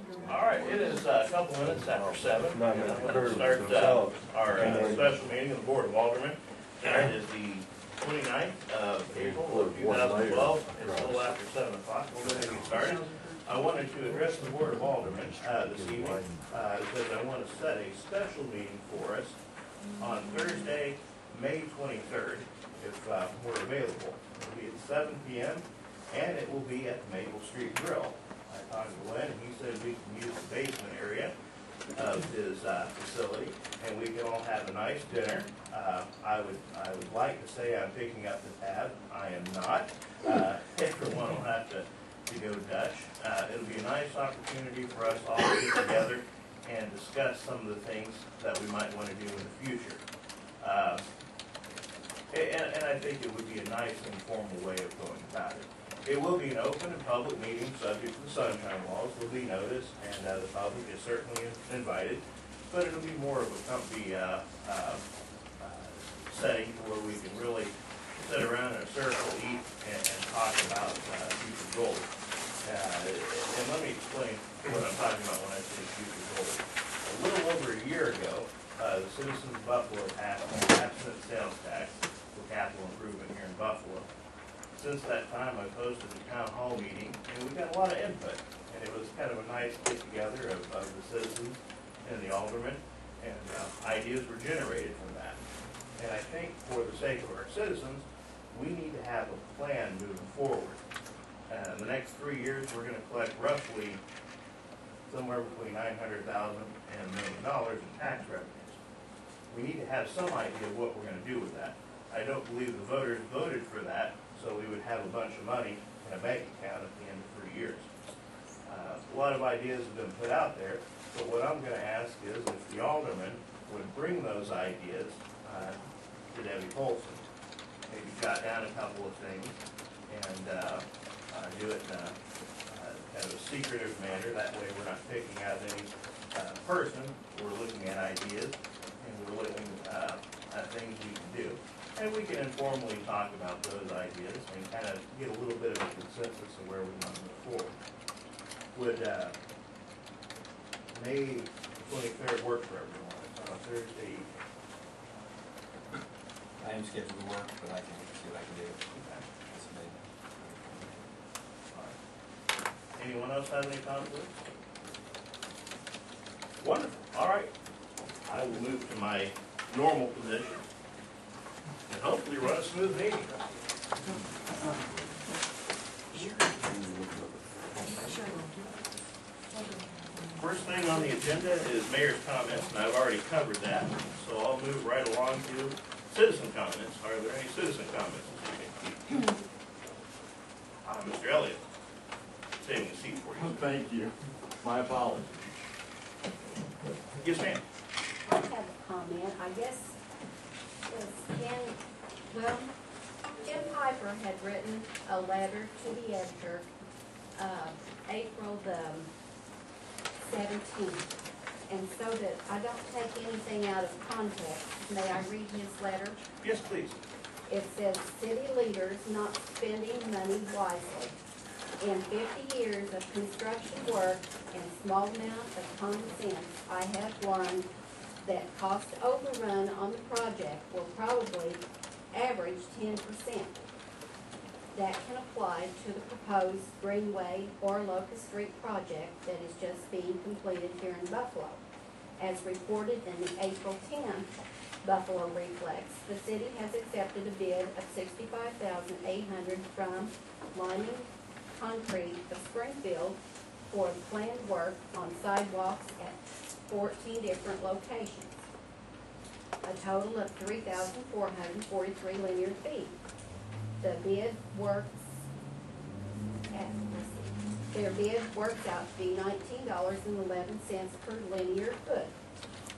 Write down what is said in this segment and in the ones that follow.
All right, it is a couple minutes after 7. And I'm going to start our special meeting of the Board of Aldermen. Tonight is the 29th of April of 2012. It's a little after 7 o'clock. We'll go ahead and get started. I wanted to address the Board of Aldermen this evening because I want to set a special meeting for us on Thursday, May 23rd, if we're available. It'll be at 7 p.m. and it will be at the Maple Street Grill. I talked to Glenn, and he said we can use the basement area of his facility, and we can all have a nice dinner. I would like to say I'm picking up the tab. I am not. Everyone will have to go Dutch. It'll be a nice opportunity for us all to get together and discuss some of the things that we might want to do in the future. And I think it would be a nice informal way of going about it. It will be an open and public meeting subject to the sunshine laws. Will be noticed, and the public is certainly invited. But it'll be more of a comfy setting where we can really sit around in a circle, eat, and talk about future goals. And let me explain what I'm talking about when I say future goals. A little over a year ago, the citizens of Buffalo passed an abstinent sales tax for capital improvement here in Buffalo. Since that time, I've hosted a town hall meeting, and we got a lot of input. And it was kind of a nice get-together of the citizens and the aldermen, and ideas were generated from that. And I think for the sake of our citizens, we need to have a plan moving forward. In the next 3 years, we're going to collect roughly somewhere between $900,000 and $1 million in tax revenues. We need to have some idea of what we're going to do with that. I don't believe the voters voted for that, so we would have a bunch of money in a bank account at the end of 3 years. A lot of ideas have been put out there, but what I'm going to ask is if the aldermen would bring those ideas to Debbie Polson, maybe jot down a couple of things and do it in a kind of a secretive manner. That way we're not picking out any person. We're looking at ideas and we're looking at things we can do. And we can informally talk about those ideas and kind of get a little bit of a consensus of where we want to move forward. Would May 23rd work for everyone? It's on a Thursday evening. I am scheduled to work, but I can see what I can do. All right. Anyone else have any conflicts? Wonderful. All right. I will move to my normal position and hopefully run a smooth meeting. First thing on the agenda is mayor's comments, and I've already covered that, so I'll move right along to citizen comments. Are there any citizen comments this evening? Mr. Elliott, saving a seat for you. Thank you. My apologies. Yes, ma'am. I have a comment. I guess Jim Piper had written a letter to the editor April the 17th. And so that I don't take anything out of context, may I read his letter? Yes, please. It says, city leaders not spending money wisely. In 50 years of construction work and small amount of common sense, I have learned that cost overrun on the project will probably average 10%. That can apply to the proposed Greenway or Locust Street project that is just being completed here in Buffalo. As reported in the April 10th Buffalo Reflex, the city has accepted a bid of $65,800 from Lining Concrete of Springfield for planned work on sidewalks at 14 different locations, a total of 3,443 linear feet. The bid their bid works out to be $19.11 per linear foot.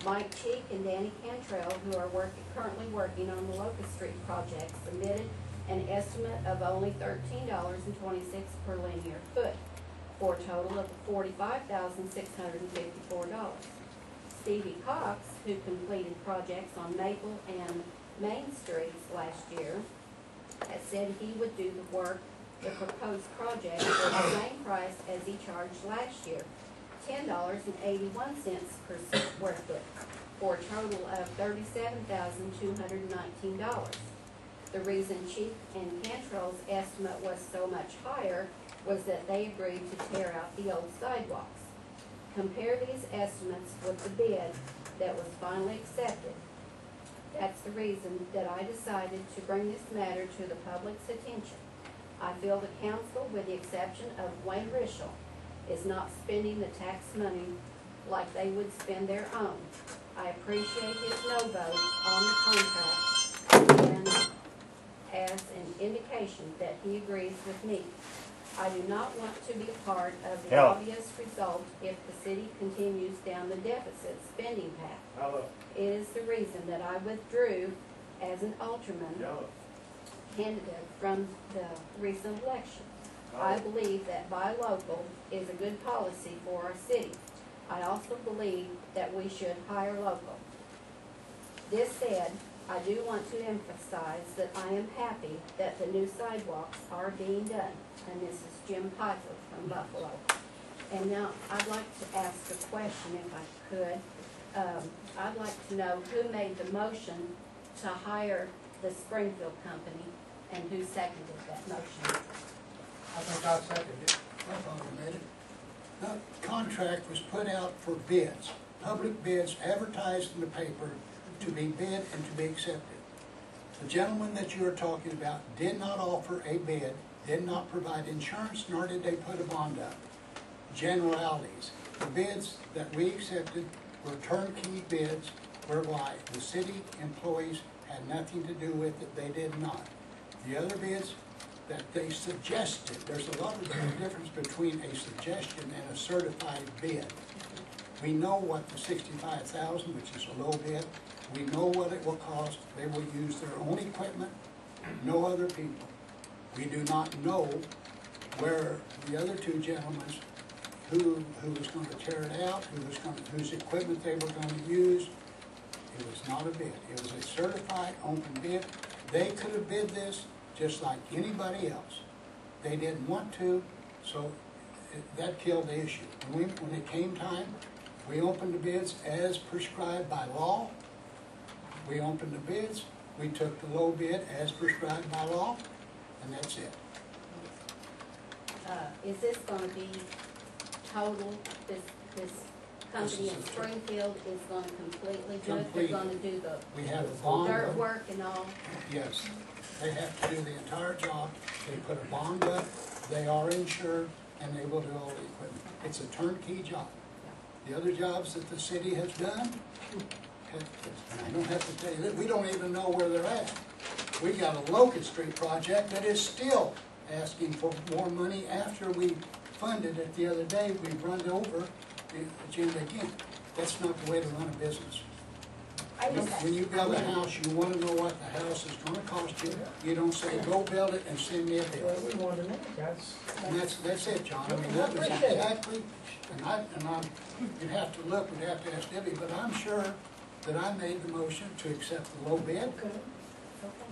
Mike Cheek and Danny Cantrell, who are currently working on the Locust Street project, submitted an estimate of only $13.26 per linear foot, for a total of $45,654. Stevie Cox, who completed projects on Maple and Main Streets last year, has said he would do the proposed project for the same price as he charged last year. $10.81 per square foot, for a total of $37,219. The reason Chief and Cantrell's estimate was so much higher was that they agreed to tear out the old sidewalks. Compare these estimates with the bid that was finally accepted. That's the reason that I decided to bring this matter to the public's attention. I feel the council, with the exception of Wayne Rischel, is not spending the tax money like they would spend their own. I appreciate his no vote on the contract and as an indication that he agrees with me. I do not want to be a part of the obvious result if the city continues down the deficit spending path. It is the reason that I withdrew as an alderman candidate from the recent election. I believe that buy local is a good policy for our city. I also believe that we should hire local. This said, I do want to emphasize that I am happy that the new sidewalks are being done. And this is Jim Piper from Buffalo. And now I'd like to ask a question if I could. I'd like to know who made the motion to hire the Springfield company and who seconded that motion. I think I seconded it. I thought I made it. The contract was put out for bids, public bids advertised in the paper to be bid and to be accepted. The gentleman that you are talking about did not offer a bid, did not provide insurance, nor did they put a bond up. Generalities. The bids that we accepted were turnkey bids whereby the city employees had nothing to do with it, they did not. The other bids that they suggested, there's a lot of difference between a suggestion and a certified bid. We know what the $65,000, which is a low bid, we know what it will cost. They will use their own equipment, no other people. We do not know where the other two gentlemen, who was going to tear it out, whose equipment they were going to use. It was not a bid. It was a certified open bid. They could have bid this just like anybody else. They didn't want to, so that killed the issue. When it came time, we opened the bids as prescribed by law. We opened the bids, we took the low bid as prescribed by law, and that's it. Is this going to be total, this company in Springfield is going to completely do it? They're going to do We have a the bond. dirt work and all? Yes, they have to do the entire job. They put a bond up, they are insured, and they will do all the equipment. It's a turnkey job. The other jobs that the city has done, I don't have to tell you that, we don't even know where they're at. We got a Locust Street project that is still asking for more money after we funded it the other day. We run over the agenda again. That's not the way to run a business. When you build a house, you want to know what the house is going to cost you. You don't say, go build it and send me a bill. Well, we wanted to know, guys. And that's it, John. I mean, that was exactly, you'd have to look, we'd have to ask Debbie, but I'm sure that I made the motion to accept the low bid, Okay.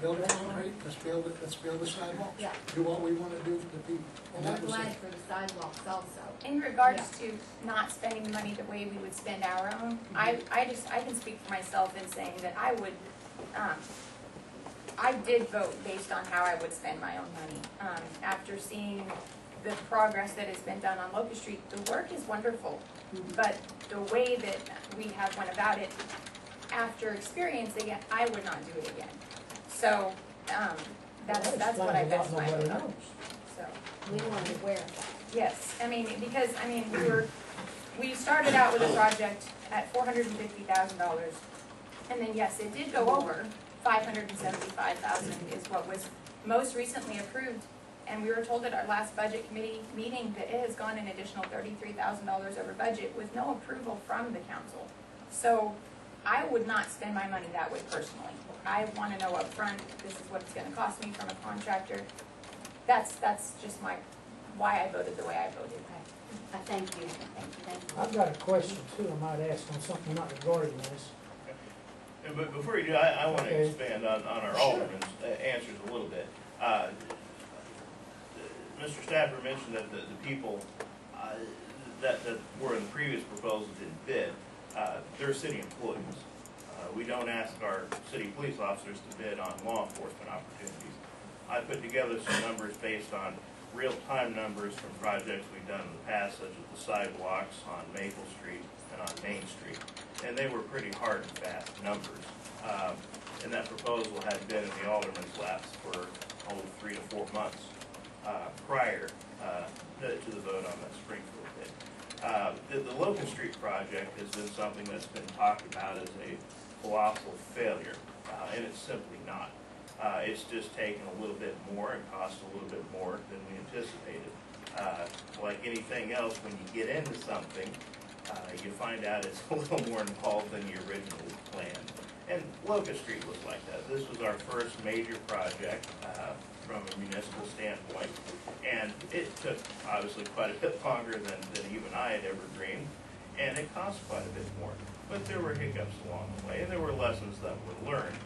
build the concrete, let's build the sidewalks. Yeah. Do what we want to do for the people. And And that we're was glad it. for the sidewalks also. In regards to not spending the money the way we would spend our own, I can speak for myself in saying that I would, I did vote based on how I would spend my own money. After seeing the progress that has been done on Locust Street, the work is wonderful, but the way that we have went about it, after experiencing it, I would not do it again. So, that's what I best my vote on. So. We want to aware of that. Yes, I mean, because, we started out with a project at $450,000, and then, yes, it did go over. $575,000 is what was most recently approved, and we were told at our last budget committee meeting that it has gone an additional $33,000 over budget with no approval from the council. So, I would not spend my money that way personally. I want to know up front, this is what it's going to cost me from a contractor. That's just why I voted the way I voted. Thank you. Thank you. I've got a question too, I might ask on something not regarding this. But before you do, I want to Okay. expand on our alderman's answers a little bit. Mr. Stafford mentioned that the people, that were in the previous proposal didn't bid, they're city employees. We don't ask our city police officers to bid on law enforcement opportunities. I put together some numbers based on real-time numbers from projects we've done in the past, such as the sidewalks on Maple Street and on Main Street, and they were pretty hard and fast numbers. And that proposal had been in the alderman's laps for 3 to 4 months prior to the vote on that Springfield bid. The Logan Street project has been something that's been talked about as a colossal failure, and it's simply not. It's just taken a little bit more and cost a little bit more than we anticipated. Like anything else, when you get into something, you find out it's a little more involved than you originally planned. And Locust Street was like that. This was our first major project from a municipal standpoint, and it took obviously quite a bit longer than even I had ever dreamed, and it cost quite a bit more. But there were hiccups along the way, and there were lessons that were learned.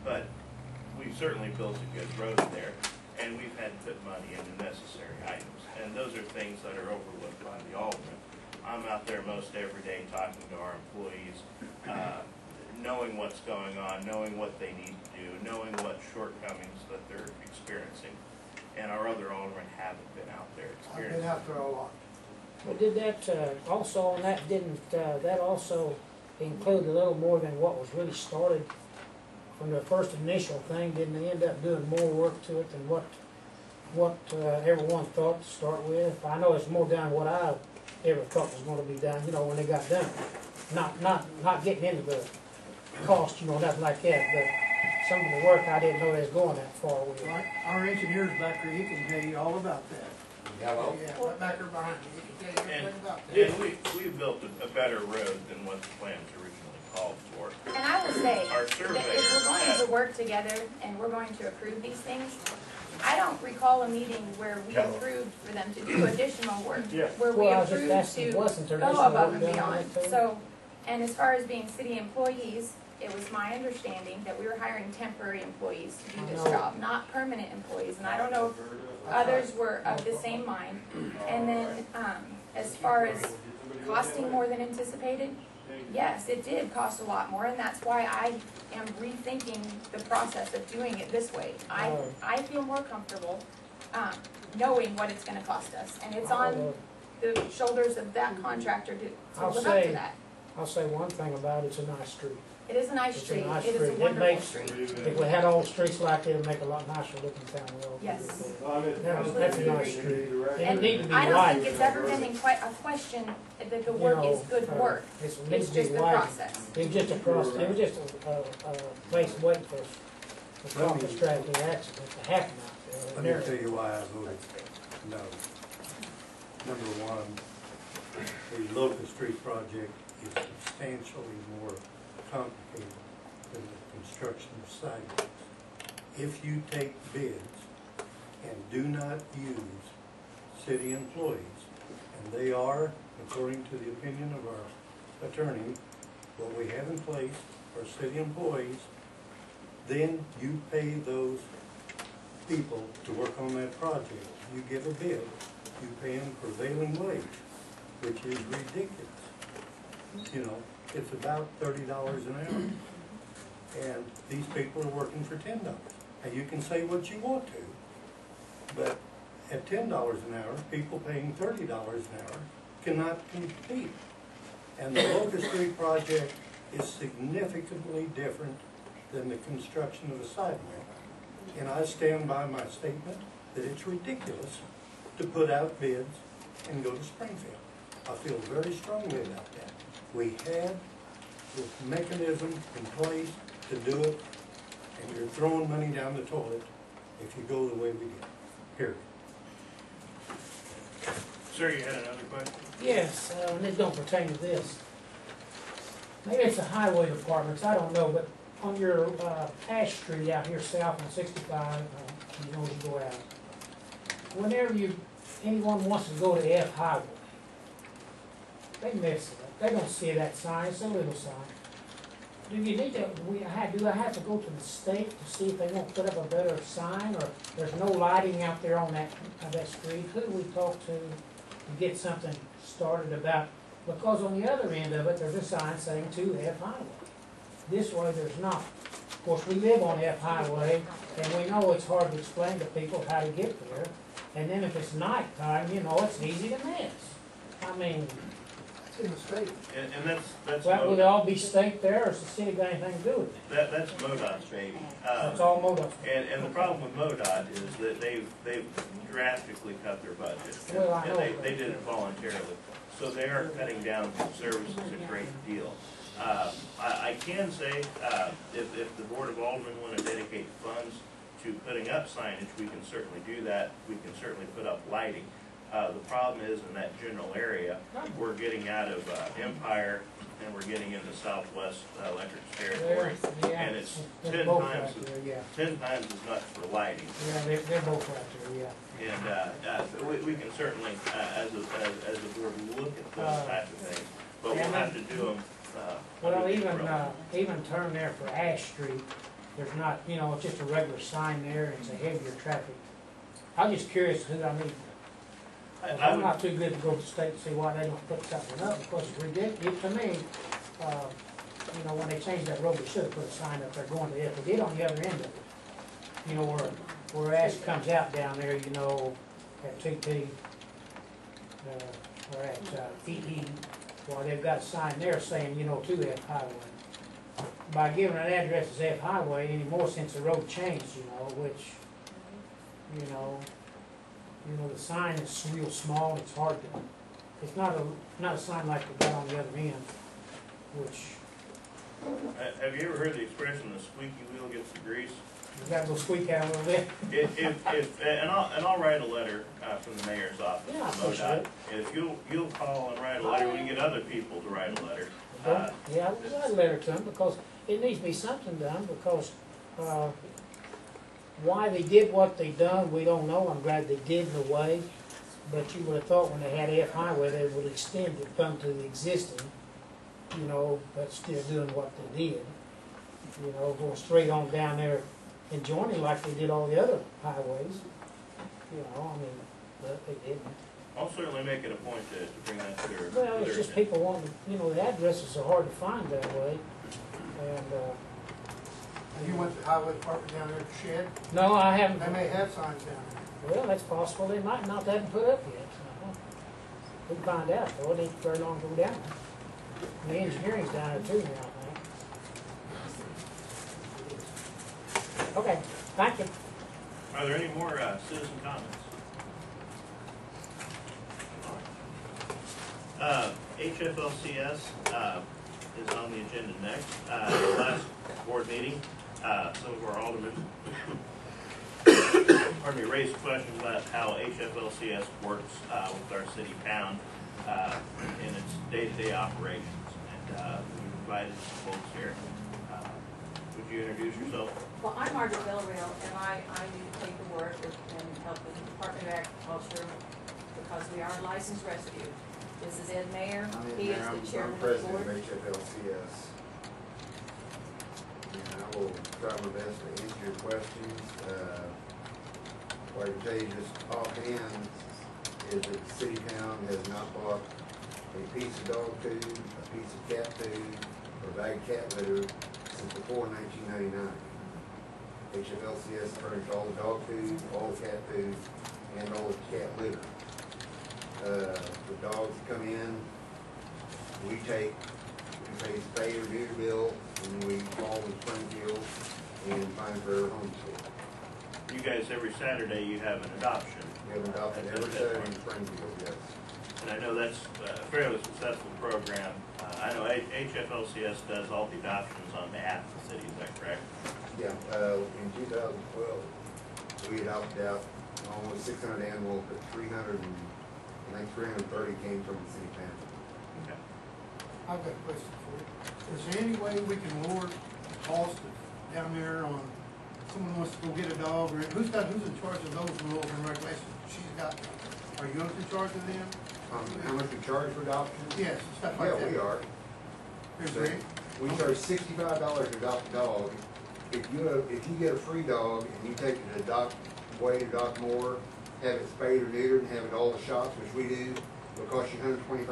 But we've certainly built a good road there, and we've had to put money into necessary items, and those are things that are overlooked by the alderman. I'm out there most every day talking to our employees, knowing what's going on, knowing what they need to do, knowing what shortcomings that they're experiencing, and our other aldermen haven't been out there I've experiencing. been out there a lot. But did that, also on that, didn't, that also include a little more than what was really started from the first initial thing? Didn't they end up doing more work to it than what everyone thought to start with? I know it's more done what I ever thought was gonna be done, you know, when they got done. Not getting into the cost, you know, nothing like that, but some of the work I didn't know they was going that far with. Our engineer's back there, he can tell you all about that. Hello? Yeah, right back there behind you, he can tell you And, everything about that. and we built a better road than what the plans originally called for. And I will say, Our that surveyor if we're going had- to work together and we're going to approve these things, I don't recall a meeting where we approved for them to do additional work. Yeah. Where we Well, I was just approved asking, to wasn't there go additional above work and done on beyond. that too? So, and as far as being city employees, it was my understanding that we were hiring temporary employees to do this I know. job, not permanent employees. And I don't know if others were of the same mind. And then, as far as costing more than anticipated, yes, it did cost a lot more, and that's why I am rethinking the process of doing it this way. I feel more comfortable, knowing what it's gonna cost us, and it's on the shoulders of that contractor to I'll live up say- to that. I'll say one thing about it, it's a nice street. It is a nice It's a street, nice it is a street. It wonderful makes- street, If we had all streets like that, it'd make a lot nicer looking town. yes. That's a nice street. And And it need to be I don't wide. think it's ever been in quite a question that the work is good work, It it's needs to be just the wide. process. It was just it was just a place waiting for common traffic accidents to happen out there. Let me tell you why I voted no. Number one, the Locust Street project is substantially more complicated than the construction of sidewalks. If you take bids and do not use city employees, and they are, according to the opinion of our attorney, what we have in place are city employees, then you pay those people to work on that project. You give a bid, you pay them prevailing wage, which is ridiculous. You know, it's about $30 an hour. And these people are working for $10. Now, you can say what you want to, but at $10 an hour, people paying $30 an hour cannot compete. And the Locust Street project is significantly different than the construction of a sidewalk. And I stand by my statement that it's ridiculous to put out bids and go to Springfield. I feel very strongly about that. We have the mechanism in place to do it, and you're throwing money down the toilet if you go the way we did. Period. Sir, you had another question? Yes, and it don't pertain to this. Maybe it's the highway departments, I don't know, but on your Ash Street out here south on 65, you know, you go out. Whenever anyone wants to go to F Highway, they miss it. They don't see that sign, it's a little sign. Do you need to, do I have to go to the state to see if they won't put up a better sign, or there's no lighting out there on that street? Who do we talk to get something started about, because on the other end of it, there's a sign saying to F Highway. This way, there's not. Of course, we live on F Highway, and we know it's hard to explain to people how to get there. And then if it's nighttime, you know, it's easy to miss. I mean, It's in the state. And that's well, would it all be state there, or has the city got anything to do with it? that's MoDOT's baby. That's all MoDOT. And the problem with MoDOT is that they've drastically cut their budget. Well, I And know. they did it voluntarily. So they are cutting down services a great deal. I can say, if the Board of Aldermen want to dedicate funds to putting up signage, we can certainly do that. We can certainly put up lighting. The problem is in that general area, we're getting out of Empire and we're getting into Southwest Electric's territory. Yeah, And it's they're 10 both times, right there, yeah. 10 times as much for lighting. Yeah, they're both right there, yeah. And we can certainly, as a board, look at those types of things, but we'll and have to do them. Well, even turn there for Ash Street, there's not, you know, it's just a regular sign there, and it's a heavier traffic. I'm just curious who, I mean, I'm not too good to go to the state and see why they don't put something up, because it's ridiculous, to me, you know, when they changed that road, they should have put a sign up there going to it, they did on the other end of it. You know, where Ash comes out down there, you know, at TP, or at EE, well, they've got a sign there saying, you know, to F Highway. By giving an address as F Highway anymore, since the road changed, you know, which, you know, the sign is real small, it's hard to, it's not a sign like the guy on the other end, which, Have you ever heard the expression, the squeaky wheel gets the grease? you gotta go squeak out a little bit. And I'll write a letter from the mayor's office Yeah, I to appreciate MoDOT. it. And if you'll call and write a letter, we can get other people to write a letter. Yeah, I'd letter to them, because it needs to be something done, because, why they did what they done, we don't know. I'm glad they did in a way, but you would have thought when they had F Highway, they would extend it, come to the existing, you know, but still doing what they did. You know, going straight on down there and joining like they did all the other highways. You know, I mean, but they didn't. I'll certainly make it a point to bring that to their. Well, it's just people wanting, you know, the addresses are hard to find that way, and, You went to the highway department down there to shed, no, I haven't. they may have signs down there. Well, that's possible, they might not have them put up yet. We can find out, though, it ain't very long to go down there. And the engineering's down there too now, I think. Okay, thank you. Are there any more citizen comments? HFLCS is on the agenda next. The last board meeting, some of our aldermen pardon me, raised questions about how HFLCS works with our city town in its day-to-day operations. And we provided some folks here. Would you introduce yourself? Well, I'm Margaret Villarreal, and I do paperwork and help with the Department of Agriculture because we are a licensed rescue. This is Ed Mayer. He is the chairman of the president board. of HFLCS. And I will try my best to answer your questions. What I can tell you just offhand is that the city town has not bought a piece of dog food, a piece of cat food, or bagged cat litter since before 1999. HFLCS furnished all the dog food, all the cat food, and all the cat litter. The dogs come in, we pay spay or neuter bill, and we call in Springfield and find for a home store. You guys, every Saturday, you have an adoption. We have adopted every Saturday in Springfield, yes. And I know that's a fairly successful program. I know HFLCS does all the adoptions on behalf of the city, is that correct? Yeah, in 2012, we adopted out almost 600 animals, but 330 came from the city town. Okay. I've got a question for you. Is there any way we can lower the cost of down there on, someone wants to go get a dog, or who's in charge of those rules and regulations? She's got, are you in charge of them? How much we charge for adoption? Yes, stuff like that. Yeah, we are. Is So, there, we charge $65 to adopt a dog. If you get a free dog and you take it to Way to Doc Moore, have it spayed or neutered and have it all the shots, which we do, it'll cost you $125.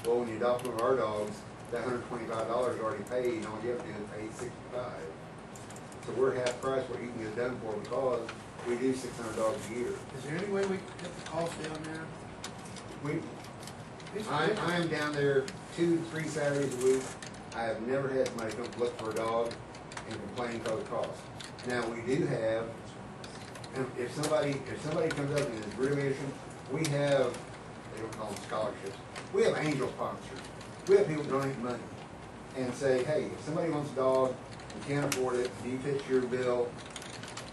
Well, when you adopt one of our dogs, that $125 is already paid, and all you have to do is pay $65. So we're half price what you can get done for because we do $600 a year. Is there any way we can get the cost down there? I am down there 2 to 3 Saturdays a week. I have never had somebody come look for a dog and complain because of cost. Now, we do have, and if somebody comes up and is really interested, we have, they don't call them scholarships, we have angel sponsors. We have people donate money and say, hey, if somebody wants a dog, and can't afford it, and you fit your bill,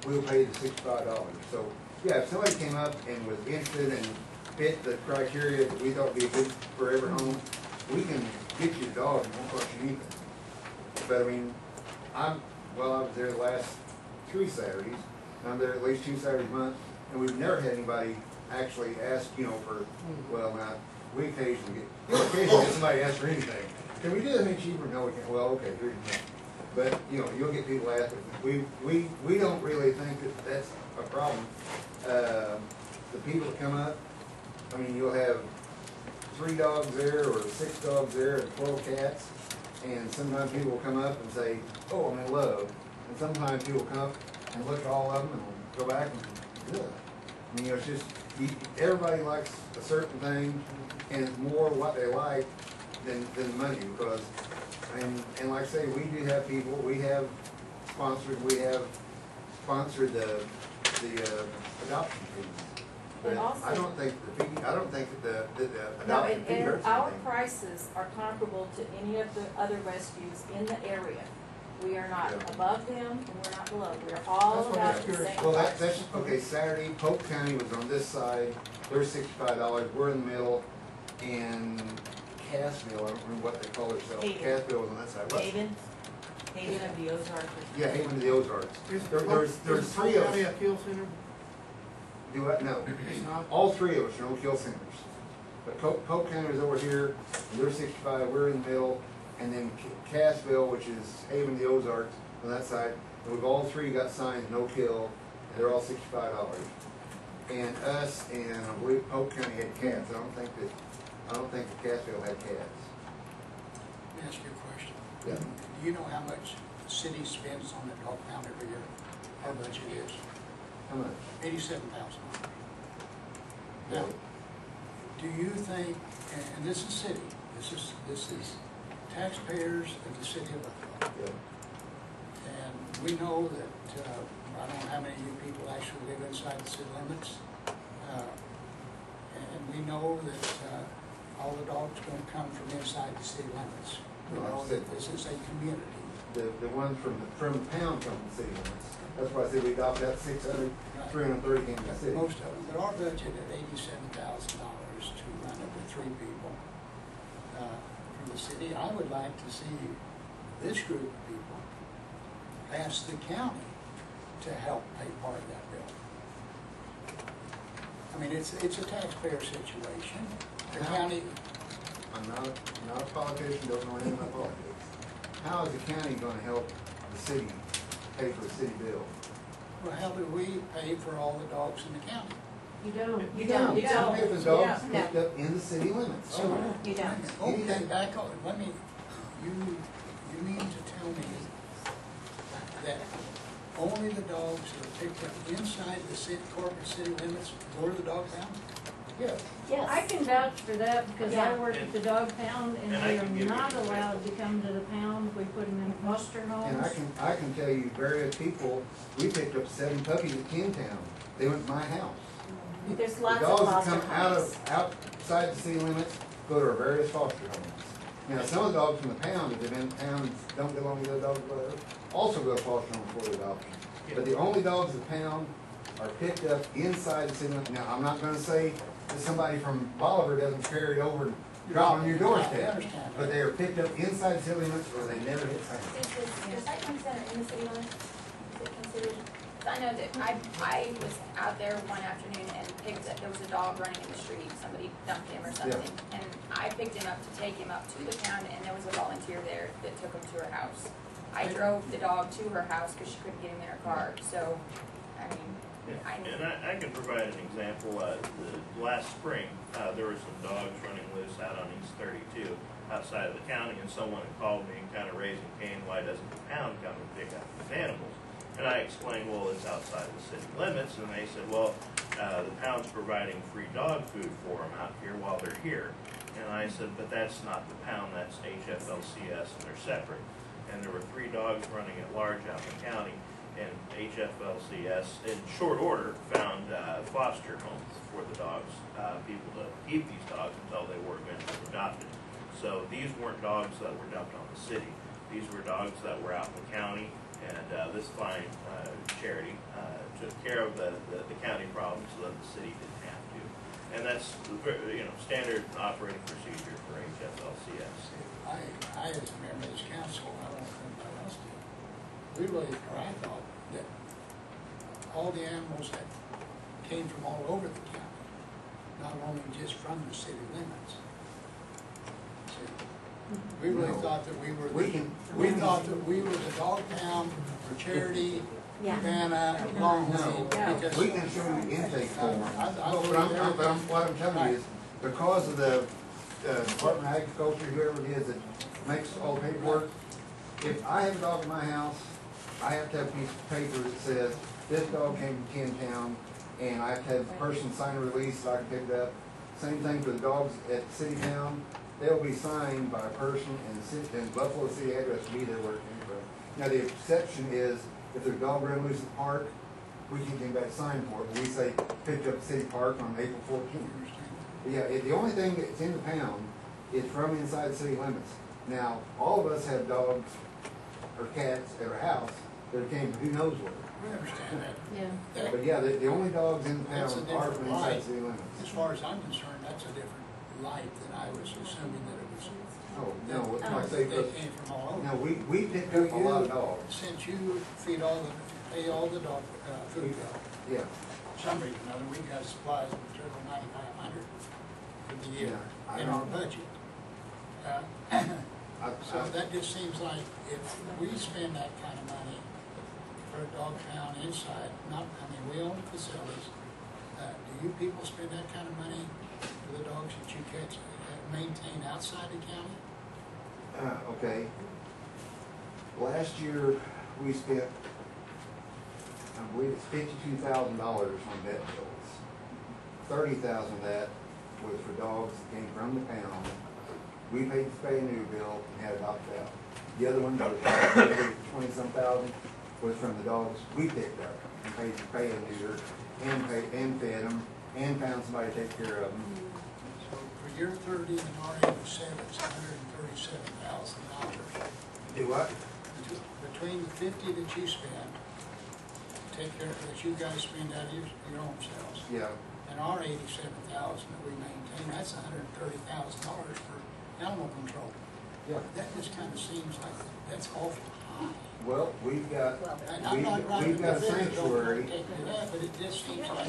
we'll pay the $65. So, yeah, if somebody came up and was interested and fit the criteria that we thought would be a good forever home, we can get you a dog and won't cost you anything. But I mean, I was there the last 3 Saturdays, and I'm there at least 2 Saturdays a month, and we've never had anybody actually ask, for, well, now, we occasionally get somebody ask for anything. Can we do anything cheaper? No, we can't. Well, okay, here's your thing. But, you'll get people ask, we don't really think that that's a problem. The people that come up, I mean, you'll have 3 dogs there, or 6 dogs there, and 12 cats, and sometimes people will come up and say, oh, I'm in love. And sometimes people come up and look at all of them and go back and, ugh. I mean, it's just, everybody likes a certain thing, and it's more what they like than money, because, and like I say, we do have people, we have sponsored the adoption fees. But And also- I don't think that the No, adoption fee and hurts our anything. prices are comparable to any of the other rescues in the area. We are not Yeah. above them, and we're not below. We're all That's what about I'm the curious. same Well, price. that's, okay, Saturday, Polk County was on this side, they're $65, we're in the middle, and Cassville, I don't remember what they call themselves, Haven. Cassville was on that side. What? Haven of the Ozarks. Yeah, Haven to the Ozarks. Is There's 3 of County us. a kill center? Do what? No. It's not? All 3 of us are no kill centers. But Polk County is over here, and they're 65, we're in the middle, and then Cassville, which is Haven to the Ozarks, on that side, and we've all 3 got signs, no kill, and they're all $65. And us and I believe Polk County had cats. I don't think that Cassville had cats. Let me ask you a question. Yeah. Do you know how much the city spends on the dog pound every year? Our budget is How much? $87,000. Now, do you think, and this is city, this is taxpayers of the city of Buffalo, Yeah. and we know that, I don't know how many of you people actually live inside the city limits, and we know that all the dogs don't come from inside the city limits. We No, know I said- that this is a community. The ones from the pound come from the city limits. That's why I said we adopted that 330 came from the city. Most of them, but our budget at $87,000 to run it with 3 people from the city. I would like to see this group of people ask the county to help pay part of that bill. I mean, it's a taxpayer situation. The county, I'm not a politician, don't know anything about politics. How is the county gonna help the city pay for the city bill? well, how do we pay for all the dogs in the county? You don't. You don't. Pay for the dogs Yeah. picked up in the city limits. So, You don't. okay, back on, you mean to tell me that only the dogs that are picked up inside the city, corporate city limits go to the dog pound? Yes. Yes. I can vouch for that because I Yeah. work at the dog pound and And I they can give are you not an example. allowed to come to the pound. We put them in foster And homes. I can tell you various people, we picked up 7 puppies at Ken Town. They went to my house. There's The lots of dogs that foster come homes. outside the city limits go to our various foster homes. Now, some of the dogs from the pound, if they've been in town and don't belong to the other dogs, whatever, also go to foster homes for adoption. But the only dogs at the pound are picked up inside the city limits. Now, I'm not gonna say that somebody from Bolivar doesn't carry it over and drop them on your I doorstep. understand. But they are picked up inside the city limits or they never hit signs. Is the recycling center in the city limits? Is it considered? 'Cause I know that I was out there one afternoon and picked up, there was a dog running in the street, somebody dumped him or something. And I picked him up to take him up to the pound and there was a volunteer there that took him to her house. I drove the dog to her house because she couldn't get him in her car, so, I mean, And I can provide an example. The last spring, there were some dogs running loose out on East 32 outside of the county, and someone had called me and kind of raising Cain, why doesn't the pound come and pick up these animals? And I explained, well, it's outside the city limits, and they said, well, the pound's providing free dog food for them out here while they're here. And I said, but that's not the pound, that's HFLCS, and they're separate. And there were 3 dogs running at large out in the county, and HFLCS, in short order, found foster homes for the dogs, people to keep these dogs until they were eventually adopted. So these weren't dogs that were dumped on the city. These were dogs that were out in the county, and this fine charity took care of the county problem so that the city didn't have to. And that's, standard operating procedure for HFLCS. I, as a member of this council, I don't know if anybody else did, we really, or I thought that all the animals that came from all over the county, not only just from the city limits. See, we really thought that we were, we thought that we were the dog pound for Charity, Urbana, and Longwood. because- We can show you intake form. I What I'm telling you is, because of the Department of Agriculture, whoever it is that makes all the paperwork, if I have a dog in my house, I have to have a piece of paper that says, this dog came from Kentown, and I have to have the person sign a release so I can pick it up. Same thing for the dogs at City Town, they'll be signed by a person, and Buffalo City address will be there where it came from. Now, the exception is, if there's a dog run loose at the park, we can get back to sign for it, but we say, picked up at City Park on April 14th. Yeah, the only thing that's in the pound is from inside the city limits. Now, all of us have dogs or cats at our house that came from who knows where. We understand that. Yeah. That- But yeah, the only dogs in the That's a pound are different from inside light. city limits. As far as I'm concerned, that's a different light than I was assuming that it was. Oh, no, that- like I that say, they came from all over. no, we picked up a lot of dogs. Since you feed all the, pay all the dog, food bill, Yeah, for some reason or other, we got supplies of material 9,500 for the year Yeah, I in our know. budget. So that just seems like if we spend that kind of money for a dog pound inside, we own the facilities, do you people spend that kind of money for the dogs that you catch, maintain outside the county? okay. Last year, we spent, I believe it's $52,000 on vet bills. $30,000 of that was for dogs that came from the pound. We paid the spay and neuter bill and had it opted out. The other one, that was 20-some thousand, was from the dogs we picked up and paid the spay and neuter and fed them and found somebody to take care of them. So for your 30 and our 87, it's $137,000. Do what? Between the 50 that you spend, take care, that you guys spend out of your own selves, Yeah. and our 87,000 that we maintain, that's $130,000 for animal control. Yeah. That just kind of seems like that's awful high. Well, we've got, And I'm not running we've got a the business, don't sanctuary. take me that, but it just seems like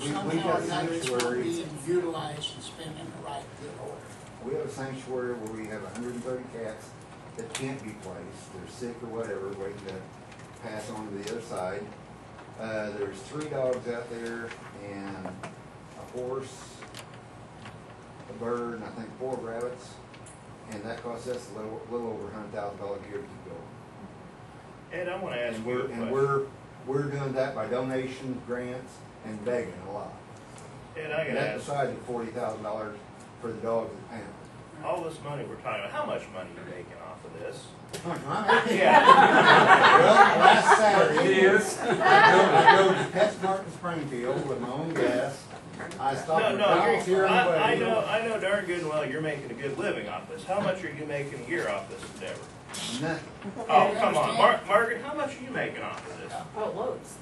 We've somehow got or another it's not sanctuary. being utilized and spent in the right good order. We have a sanctuary where we have 130 cats that can't be placed. They're sick or whatever, waiting to pass on to the other side. There's 3 dogs out there and a horse, a bird, and I think 4 rabbits. And that costs us a little over $100,000 a year to keep going. Ed, I want to ask And you a question. we're doing that by donations, grants, and begging a lot. Ed, I And gotta that's ask, besides the $40,000 for the dogs at pound. all this money we're talking about, how much money are you making off of this? Yeah. Well, last Saturday. It is. I drove to PetSmart in Springfield with my own gas. I stopped No, at no, McDonald's here on the way. I know darn good and well you're making a good living off this. How much are you making a year off this endeavor? Nothing. Oh, come on, Margaret, how much are you making off of this? Oh, loads.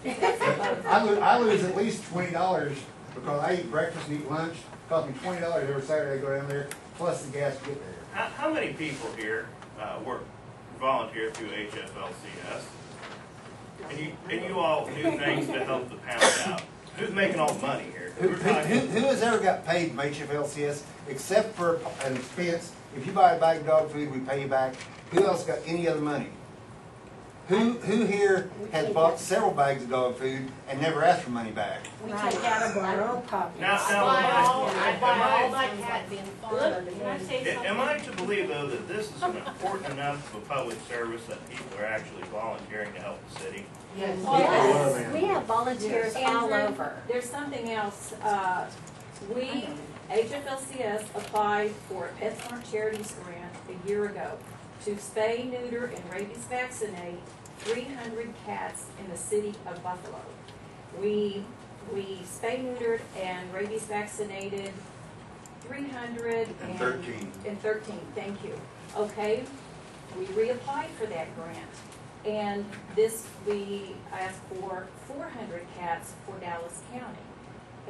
I lose at least $20 because I eat breakfast and eat lunch. It costs me $20 every Saturday to go down there, plus the gas to get there. How many people here work, volunteer through HFLCS? And you all do things to help the pound out. Who's making all the money here? 'Cause we're talking- Who has ever got paid from HFLCS except for an expense? If you buy a bag of dog food, we pay you back. Who else got any other money? Who here has bought several bags of dog food and never asked for money back? We take out of our own pockets. Now, I buy all am my cats. Look, can I say something? am I to believe though that this is important enough of a public service that people are actually volunteering to help the city? Yes. Yes. We have volunteers all Andrew, over. There's something else, we, HFLCS applied for a PetSmart Charities grant a year ago to spay, neuter, and rabies vaccinate 300 cats in the city of Buffalo. We spay, neutered, and rabies vaccinated 313, thank you. Okay, we reapplied for that grant. And we asked for 400 cats for Dallas County.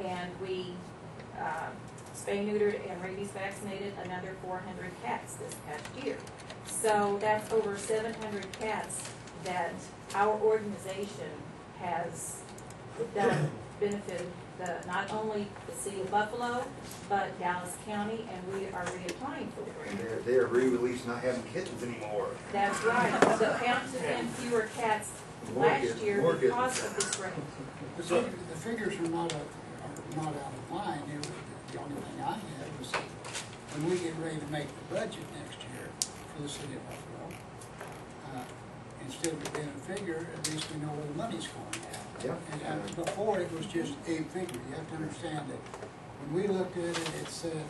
And we spay, neutered, and rabies vaccinated another 400 cats this past year. So that's over 700 cats that our organization has done, benefited not only the city of Buffalo, but Dallas County, and we are reapplying for the And grant. they're re-released, not having kittens anymore. That's right. The pounds have been fewer cats last year More kittens. because of this grant. The figures are not out of line. The only thing I had was that when we get ready to make the budget next year for the city of Buffalo, instead of it being a figure, at least we know where the money's going at. Yeah. And before, it was just a figure. You have to understand that when we looked at it, it said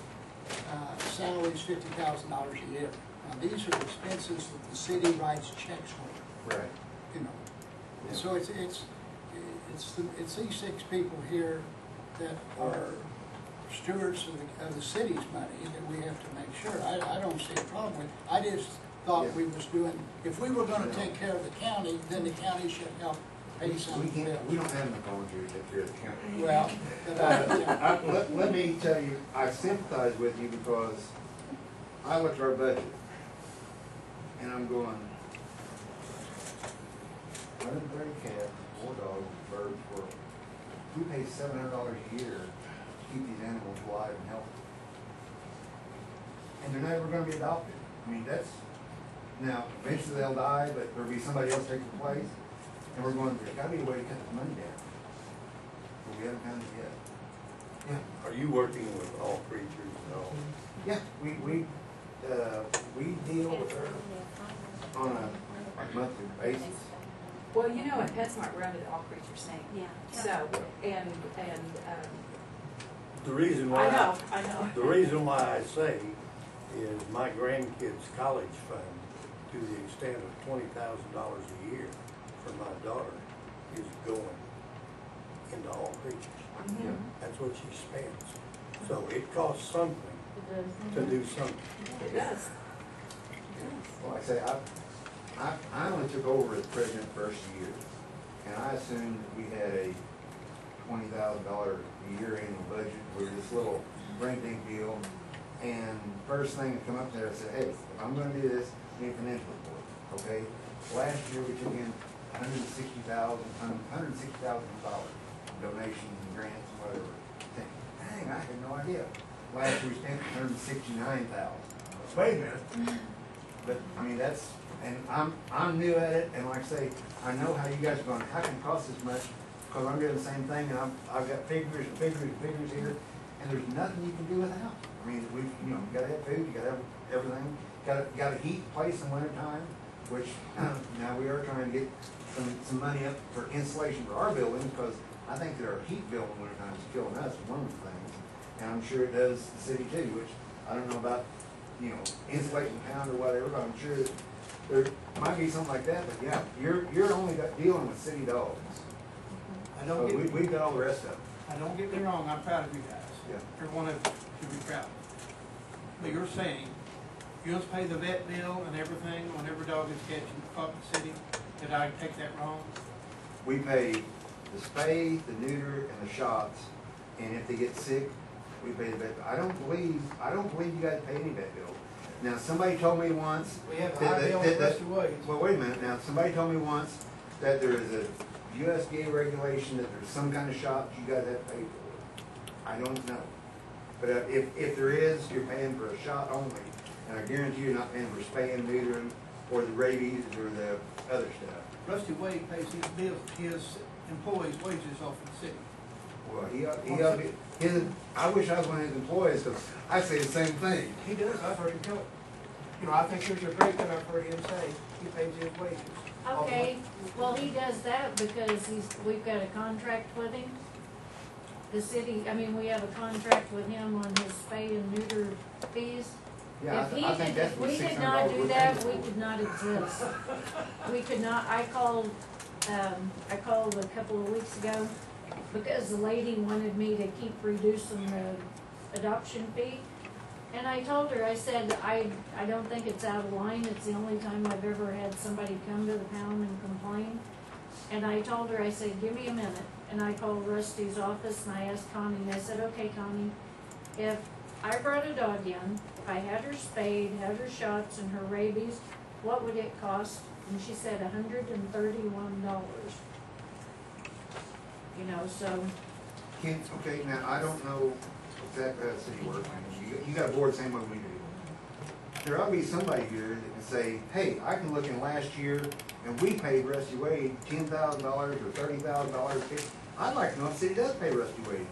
salaries $50,000 a year. Now, these are expenses that the city writes checks for, Right. you know. And so it's these 6 people here that are stewards of the city's money that we have to make sure. I don't see a problem with. I just thought we was doing, if we were gonna take care of the county, then the county should help pay some We bills. can't, we don't have enough volunteers to take care of the county. Well, but Let me tell you, I sympathize with you because I looked at our budget and I'm going, 130 cats, 4 dogs, birds, we pay $700 a year to keep these animals alive and healthy. And they're never gonna be adopted. I mean, now, eventually they'll die, but there'll be somebody else taking the place. And we're going, there's gotta be a way to cut the money down. But we haven't found it yet. Yeah. Are you working with all creatures and all? Yeah, we deal with her on a monthly basis. Well, you know, at PetSmart, we're under the All Creatures name. Yeah. So, The reason why. I know. The reason why I say is my grandkids' college fund, to the extent of $20,000 a year for my daughter, is going into All Creatures. Yeah. That's what she spends. So it costs something to do something. It does. Well, like I say, I only took over as president first year, and I assumed we had a $20,000 a year annual budget with this little renting deal. And first thing that come up there, I said, hey, if I'm gonna do this, I need a financial report, okay? Last year, we took in $160,000 donations and grants and whatever. Dang, I had no idea. Last year, we spent $169,000. Wait a minute. But, I mean, that's, and I'm new at it, and like I say, I know how you guys are going, how can it cost this much? Because I'm doing the same thing, and I've got figures and figures and figures here, and there's nothing you can do without. I mean, you gotta have food, you gotta have everything, gotta heat the place in winter time, which now we are trying to get some money up for insulation for our building, because I think that our heat bill in winter time is killing us, one of the things, and I'm sure it does the city too, which I don't know about, insulating pound or whatever, but I'm sure that there might be something like that, but yeah, you're only dealing with city dogs. But we've got all the rest of it. Don't get me wrong, I'm proud of you guys. Yeah. Every one of you should be proud. But you're saying, you'll pay the vet bill and everything on every dog that's catching caught in the city? Did I take that wrong? We pay the spay, the neuter, and the shots, and if they get sick, we pay the vet bill. I don't believe you guys pay any vet bill. Now, somebody told me once. We have a high bill in the rest of the ways. Well, wait a minute, now, somebody told me once that there is a USDA regulation that there's some kind of shots you guys have to pay for. I don't know. But if there is, you're paying for a shot only, and I guarantee you're not paying for spay and neutering, or the rabies, or the other stuff. Rusty Wade pays his bills, his employees' wages off the city. Well, I wish I was one of his employees, because I say the same thing. He does, I've heard him tell it. You know, I think there's a great thing I've heard him say, he pays his wages. Okay, well, he does that because we've got a contract with him. The city, I mean, we have a contract with him on his spay and neuter fees. Yeah, If he I think did, that's if what we did $600 not do would that, pay we for. could not exist. We could not, I called a couple of weeks ago because the lady wanted me to keep reducing the adoption fee. And I told her, I said, I don't think it's out of line, it's the only time I've ever had somebody come to the pound and complain. And I told her, I said, give me a minute. And I called Rusty's office and I asked Connie, and I said, okay, Connie, if I brought a dog in, if I had her spayed, had her shots and her rabies, what would it cost? And she said $131. You know, so, Kids, okay, now, I don't know exactly how the city works. You got a board the same way we do. There ought to be somebody here that can say, hey, I can look in last year and we paid Rusty Wade $10,000 or $30,000. I'd like to know if the city does pay Rusty Wade.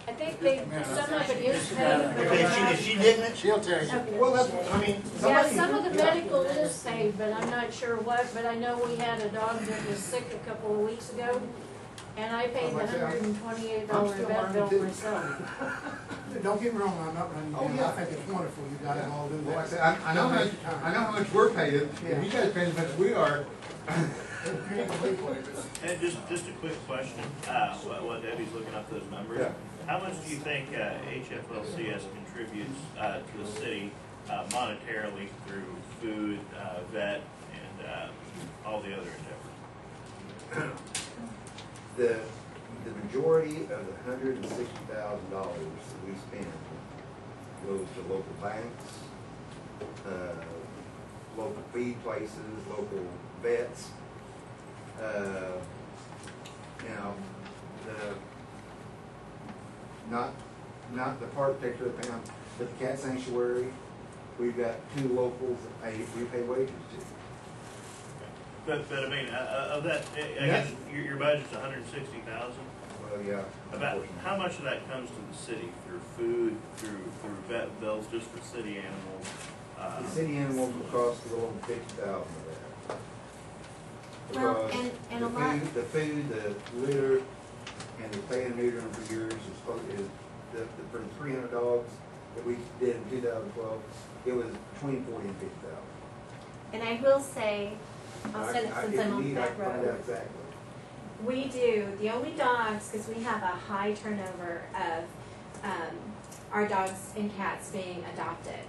I think some of it is paid, but If she didn't it, She'll tell you. Well, that's, I mean, yeah, somebody. some of the medical is paid, but I'm not sure what, but I know we had a dog that was sick a couple of weeks ago, and I paid the I'm $128 still vet learning bill too. myself. Don't get me wrong, I'm not running you Oh, down, yeah. I think it's wonderful you got them all do Well, like I that. said, I know how much we're paying. If you guys pay as much as we are, And just a quick question, while Debbie's looking up those numbers. Yeah. How much do you think HFLCS contributes to the city monetarily through food, vet, and all the other endeavors? the majority of the $160,000 that we spend goes to local banks, local feed places, local vets. Now, not the park particular pound, but the cat sanctuary, we've got 2 locals that we pay wages to. But I mean, of that, I guess your budget's $160,000. Well, yeah. About how much of that comes to the city through food, through vet bills, just for city animals? The city animals will cost a little $50,000 of that. Well, Because and a lot, the food, the litter, and the spay and neutering for years is for the 300 dogs that we did in 2012, it was between 40 and 50,000. And I will say, I'll say it since I'm on the back If you need, I can find out row. exactly. We do, the only dogs, because we have a high turnover of our dogs and cats being adopted.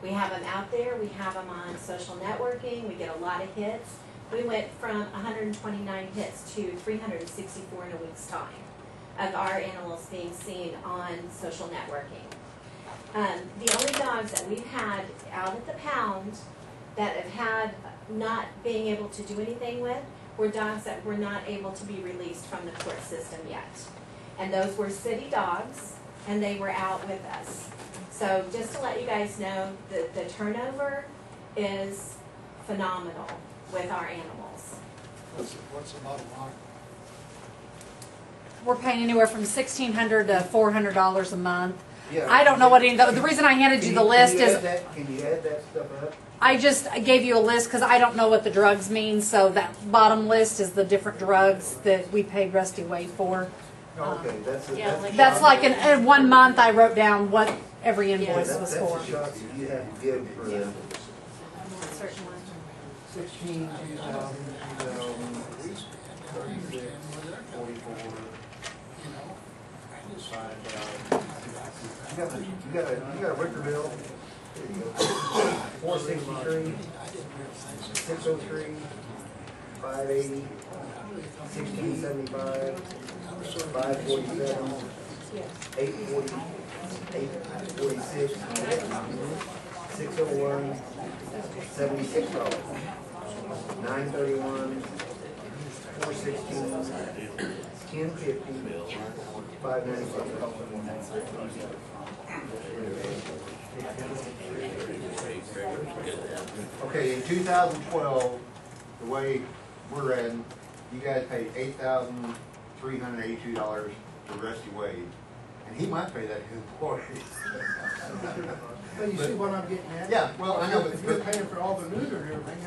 We have them out there, we have them on social networking, we get a lot of hits. We went from 129 hits to 364 in a week's time of our animals being seen on social networking. The only dogs that we've had out at the pound that have had not being able to do anything with were dogs that were not able to be released from the court system yet. And those were city dogs, and they were out with us. So just to let you guys know, the turnover is phenomenal with our animals. What's the bottom line? We're paying anywhere from $1,600 to $400 a month. Yeah. I don't know what any of the reason I handed you the list is Can you add that stuff up? I just gave you a list because I don't know what the drugs mean. So that bottom list is the different drugs that we paid Rusty Wade for. Okay, That's like in 1 month I wrote down what every invoice that's was the for. shots that you have to give for the Certain ones. 16, 2000, 36, 44, 5,000. You got a Wicker bill. There you go. 463, 603, 580, 1675, 547, 840, 846, 601, $76, 931, 416, 1050, 595. Okay, in 2012, the way we're adding, you guys paid $8,382 to Rusty Wade, and he might pay that to his employees. But you see what I'm getting at? Yeah, well, I know, If you're paying for all the neuter and everything,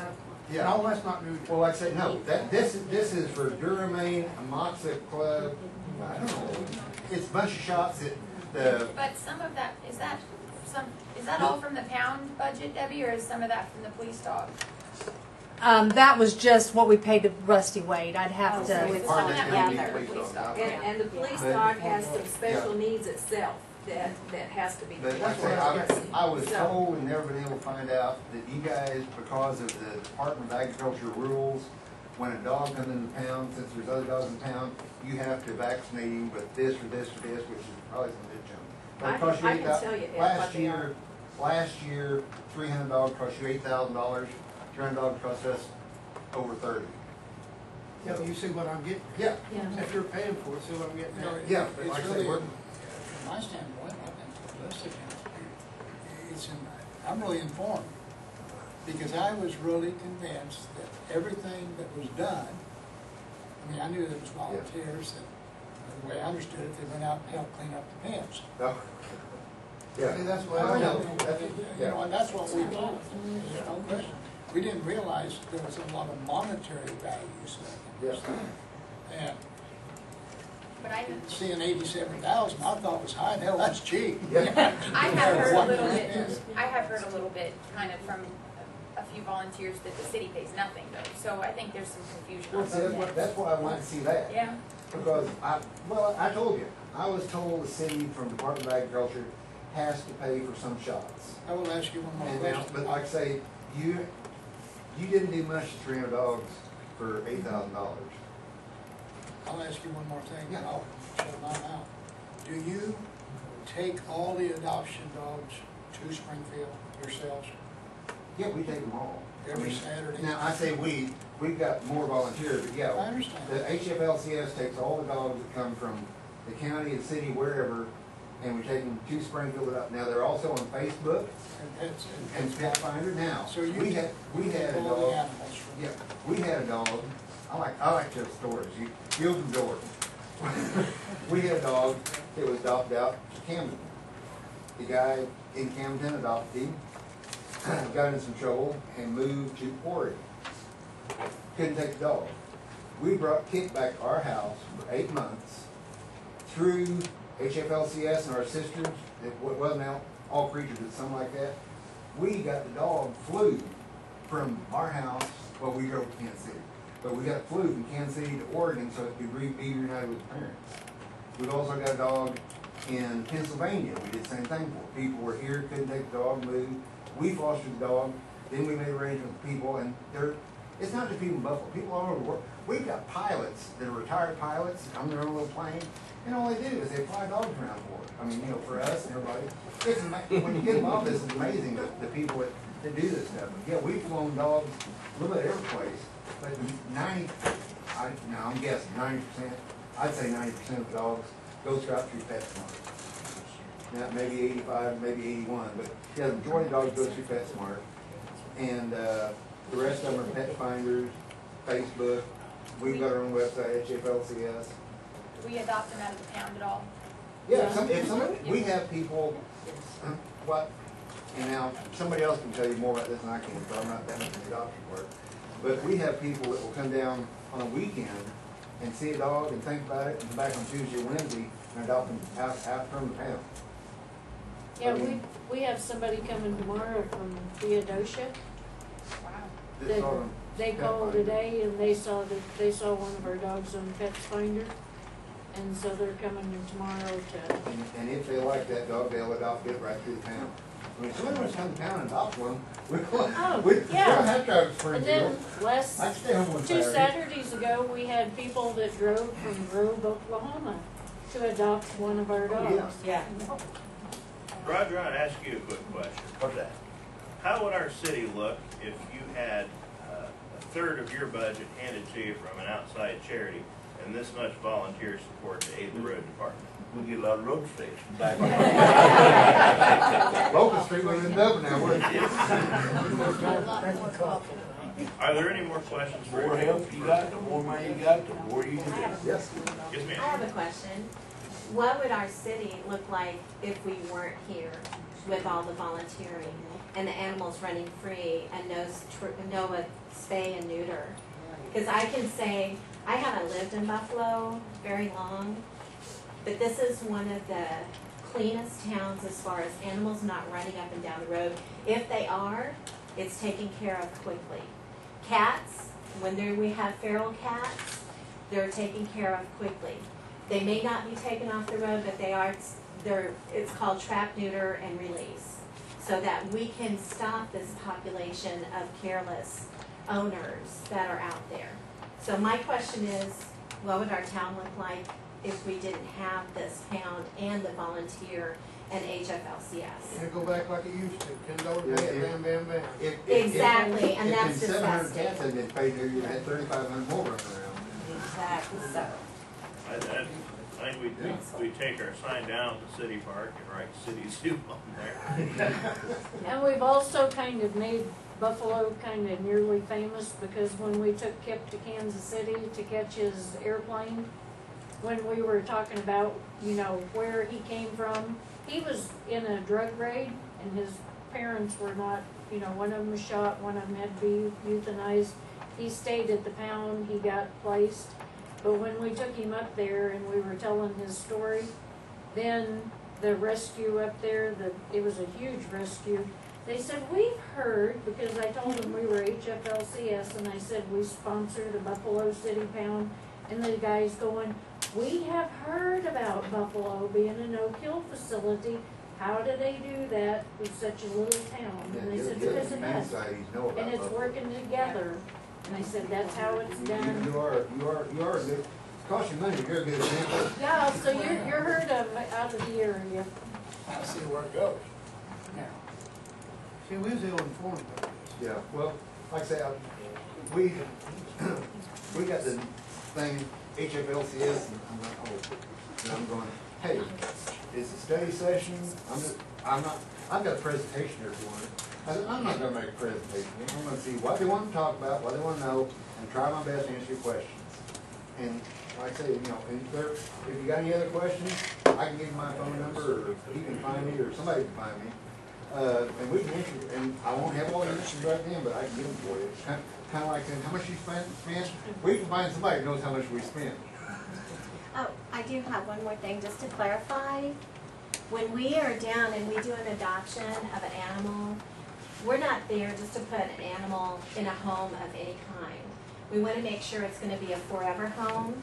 Yeah. no, that's not neuter. Well, like I say, no, this is for Duramain, Amoxa Club, I don't know, it's a bunch of shots that the, But some of that, is that all from the pound budget, Debbie, or is some of that from the police dog? That was just what we paid to Rusty Wade. I'd have So to. it's Part all of that that's gonna one be there, police police dog. dog. And the police But- dog has some special needs itself that has to be. but like I say, I was told and never been able to find out that you guys, because of the Department of Agriculture rules, when a dog comes in the pound, since there's other dogs in town, you have to vaccinate him with this or this or this, which is probably some good junk. But it costs you I can $8,000 tell you Ed, last what they year, last year, $300 cost you $8,000, $300 cost us over 30. Yeah, but you see what I'm getting? Yeah, If you're paying for it, see what I'm getting You know, at? yeah, but it's like I say, really, we're, from my standpoint, I think the list I'm really informed, because I was really convinced that everything that was done, I mean, I knew there was volunteers, that, the way I understood it, they went out and helped clean up the pens. no. Yeah. See, that's what I I know. know. You know, and that's what we thought, there's no question. We didn't realize there was a lot of monetary values in Yeah. it. And But I, seeing 87,000, I thought was high, hell, that's cheap. I have heard a What little it bit, is. I have heard a little bit kind of from a few volunteers that the city pays nothing though, so I think there's some confusion Well, on see, both that's ends. why I wanted to see that. Yeah, Because I told you, I was told the city from Department of Agriculture has to pay for some shots. I will ask you one more And now, question. but like I say, you didn't do much to 300 dogs for $8,000. I'll ask you one more thing, Yeah. and I'll shut my mouth. Do you take all the adoption dogs to Springfield yourselves Yeah, we take them all. every Saturday? Now, I say we've got more volunteers, but I yeah, understand. the HFLCS takes all the dogs that come from the county, the city, wherever, and we take them to Springfield. Now, they're also on Facebook And pets and Pet Finder now. So you We had a pull the dog. animals from. Yeah, we had a dog, I like to tell stories, you open the door. We had a dog that was adopted out to Camden. The guy in Camden adopted him, got in some trouble and moved to Oregon. Couldn't take the dog. We brought Kit back to our house for 8 months through HFLCS and our sisters, it wasn't all creatures, but something like that. We got the dog flew from our house, well, we drove to Kansas City, but we got it flew from Kansas City to Oregon so it could be reunited with the parents. We've also got a dog in Pennsylvania, we did the same thing for. People were here, couldn't take the dog, moved. We fostered the dog, then we made arrangements with people, and it's not just people in Buffalo, people all over the world. We've got pilots that are retired pilots on their own little plane, and all they do is they fly dogs around for it. I mean, for us and everybody. When you get involved, this is amazing, the people that do this stuff. Yeah, we've flown dogs a little bit every place, but I'm guessing 90%, I'd say 90% of the dogs go straight through PetSmart. Now, maybe 85, maybe 81, but yeah, the majority of dogs go through PetSmart. And the rest of them are Pet Finders, Facebook. We've got our own website, HFLCS. do we adopt them out of the pound at all? Yeah, we have people, and now, somebody else can tell you more about this than I can, but I'm not that much in adoption work. But we have people that will come down on a weekend and see a dog and think about it, and come back on Tuesday or Wednesday and adopt them out from the pound. Yeah, we have somebody coming tomorrow from Theodosia. Wow. That's They- all them. They Pet called Finder. today and they saw one of our dogs on Pets Finder. And so they're coming in tomorrow to, And if they like that dog, they'll adopt it right through the pound. I mean, if somebody wants to come to town and adopt one, we don't have to drive to and Springfield. then last, I can stay home on 2 Saturday. Saturdays ago, we had people that drove from Grove, Oklahoma to adopt one of our Oh, dogs. Yeah. Roger, I'd ask you a quick question. What's that? How would our city look if you had a third of your budget handed to you from an outside charity and this much volunteer support to aid the road department? We get a lot of road stations back. Locust Street was in Dublin now, wouldn't it? Are there any more questions? The more help you got, the more money you got, the more you can do. Yes. Yes, I ma'am. have a question. What would our city look like if we weren't here with all the volunteering and the animals running free and no spay and neuter? Because I can say, I haven't lived in Buffalo very long, but this is one of the cleanest towns as far as animals not running up and down the road. If they are, it's taken care of quickly. Cats, when we have feral cats, they're taken care of quickly. They may not be taken off the road, but it's called trap, neuter, and release, so that we can stop this population of careless owners that are out there. So my question is, what would our town look like if we didn't have this pound and the volunteer and HFLCS? It'll go back like it used to, $10 Yeah, a head, bam, bam, bam. Exactly, and that's If 700 disgusting. cats had been paid, you'd had 3,500 more running around. Exactly so. I think we take our sign down at the city park and write city zoo on there. And we've also kind of made Buffalo kind of nearly famous because when we took Kip to Kansas City to catch his airplane, when we were talking about, you know, where he came from, he was in a drug raid and his parents were not, you know, one of them was shot, one of them had to be euthanized. He stayed at the pound, he got placed. But when we took him up there and we were telling his story, then the rescue up there, it was a huge rescue. They said, we've heard, because I told them we were HFLCS, and I said we sponsored a Buffalo City Pound, and the guy's going, we have heard about Buffalo being a no-kill facility. How do they do that with such a little town? And they said, because of us. And it's working together. And I said, that's how it's done. You are a good, cost you money, but you're a good example. Yeah, so you're heard of out of the area. I see where it goes. Now, see, we was ill-informed about this. Yeah, well, like I say, we got the thing, HFLCS, and I'm going, hey, it's a study session, I've got a presentation here if you want it. I said, I'm not gonna make a presentation, I'm gonna see what they want to talk about, what they want to know, and try my best to answer your questions. And like I say, you know, if you got any other questions, I can give you my phone number, or you can find me, or somebody can find me. And we can answer, and I won't have all the answers right then, but I can give them for you. It's kind of like saying, how much you spent? We can find somebody who knows how much we spent. Oh, I do have one more thing, just to clarify. When we are down and we do an adoption of an animal, we're not there just to put an animal in a home of any kind. We want to make sure it's going to be a forever home.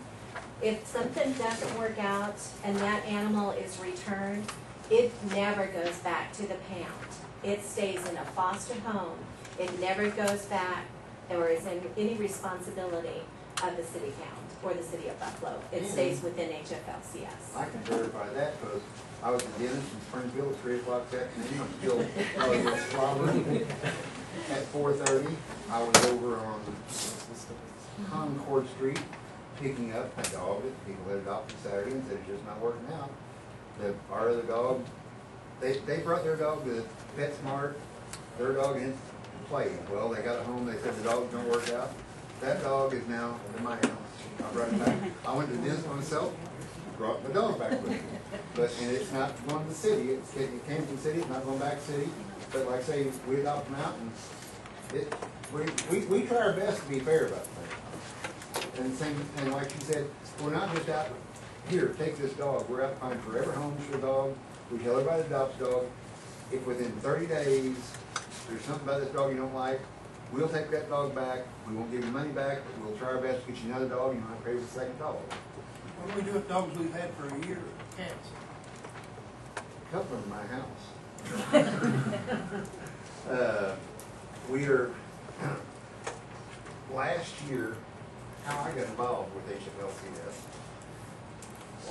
If something doesn't work out and that animal is returned, it never goes back to the pound. It stays in a foster home. It never goes back or is in any responsibility of the city pound or the city of Buffalo. It stays within HFLCS. I can verify that because I was in Dennis in Springfield at 3 o'clock that afternoon. I'm still slobbering. At 4:30, I was over on Concord Street picking up a dog that people had adopted Saturday and said it's just not working out. Our other dog, they brought their dog to PetSmart, their dog in play. Well, they got it home, they said the dog don't work out. That dog is now in my house. I brought it back. I went to the dentist myself, brought the dog back with me. And it's not going to the city. It came from the city, it's not going back to the city. But like I say, we adopt them out and we try our best to be fair about things. And like you said, we're not just out here, take this dog. We're out to find forever homes for the dog. We tell everybody that adopts a dog. If within 30 days there's something about this dog you don't like, we'll take that dog back. We won't give you money back, but we'll try our best to get you another dog. You don't have to pay for the second dog. What do we do with dogs we've had for a year? Cats. A couple in my house. We are, last year, how I got involved with HFLCS.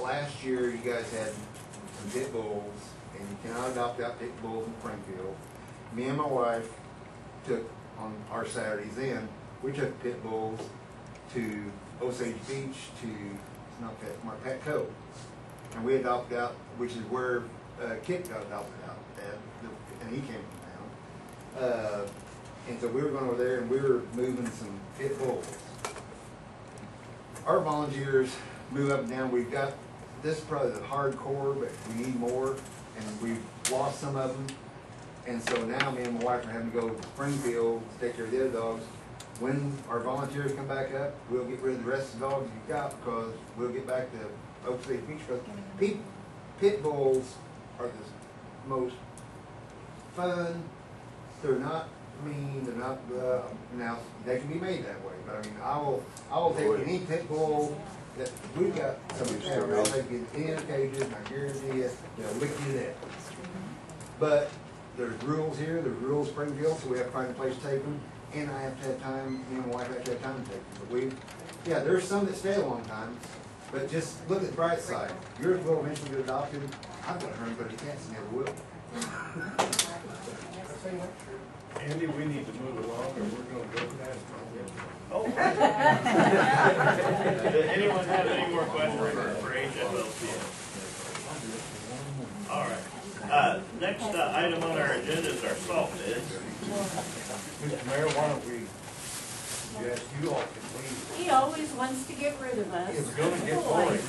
Last year, you guys had some pit bulls, and you cannot adopt out pit bulls in Springfield. Me and my wife took, on our Saturdays then, we took pit bulls to Osage Beach to, it's not PetSmart, Petco. And we adopted out, which is where Kip got adopted out at, and he came from town. And so we were going over there and we were moving some pit bulls. Our volunteers move up and down. We've got, this is probably the hardcore, but we need more. And we've lost some of them. And so now me and my wife are having to go to Springfield to take care of the other dogs. When our volunteers come back up, we'll get rid of the rest of the dogs you've got because we'll get back to Oak City Beach. Because pit bulls are the most fun. They're not mean. They're not. Now they can be made that way. But I mean, I will take any pit bull that we've got. Somebody I'll take it in a cage. I guarantee you, they'll lick you to death. But there's rules here. There's rules Springfield, so we have to find a place to take them. And I have to have time. Me and my wife have to have time to take them. But yeah, there's some that stay a long time. But just look at the bright side. Yours will eventually get adopted. I've got 130 cats and never will. Andy, we need to move along or we're gonna go past. Oh. Does anyone have any more questions for HFLC? All right. Next item on our agenda is our salt bids. Mr. Mayor, why don't we suggest you all can leave? He always wants to get rid of us. It's gonna get boring.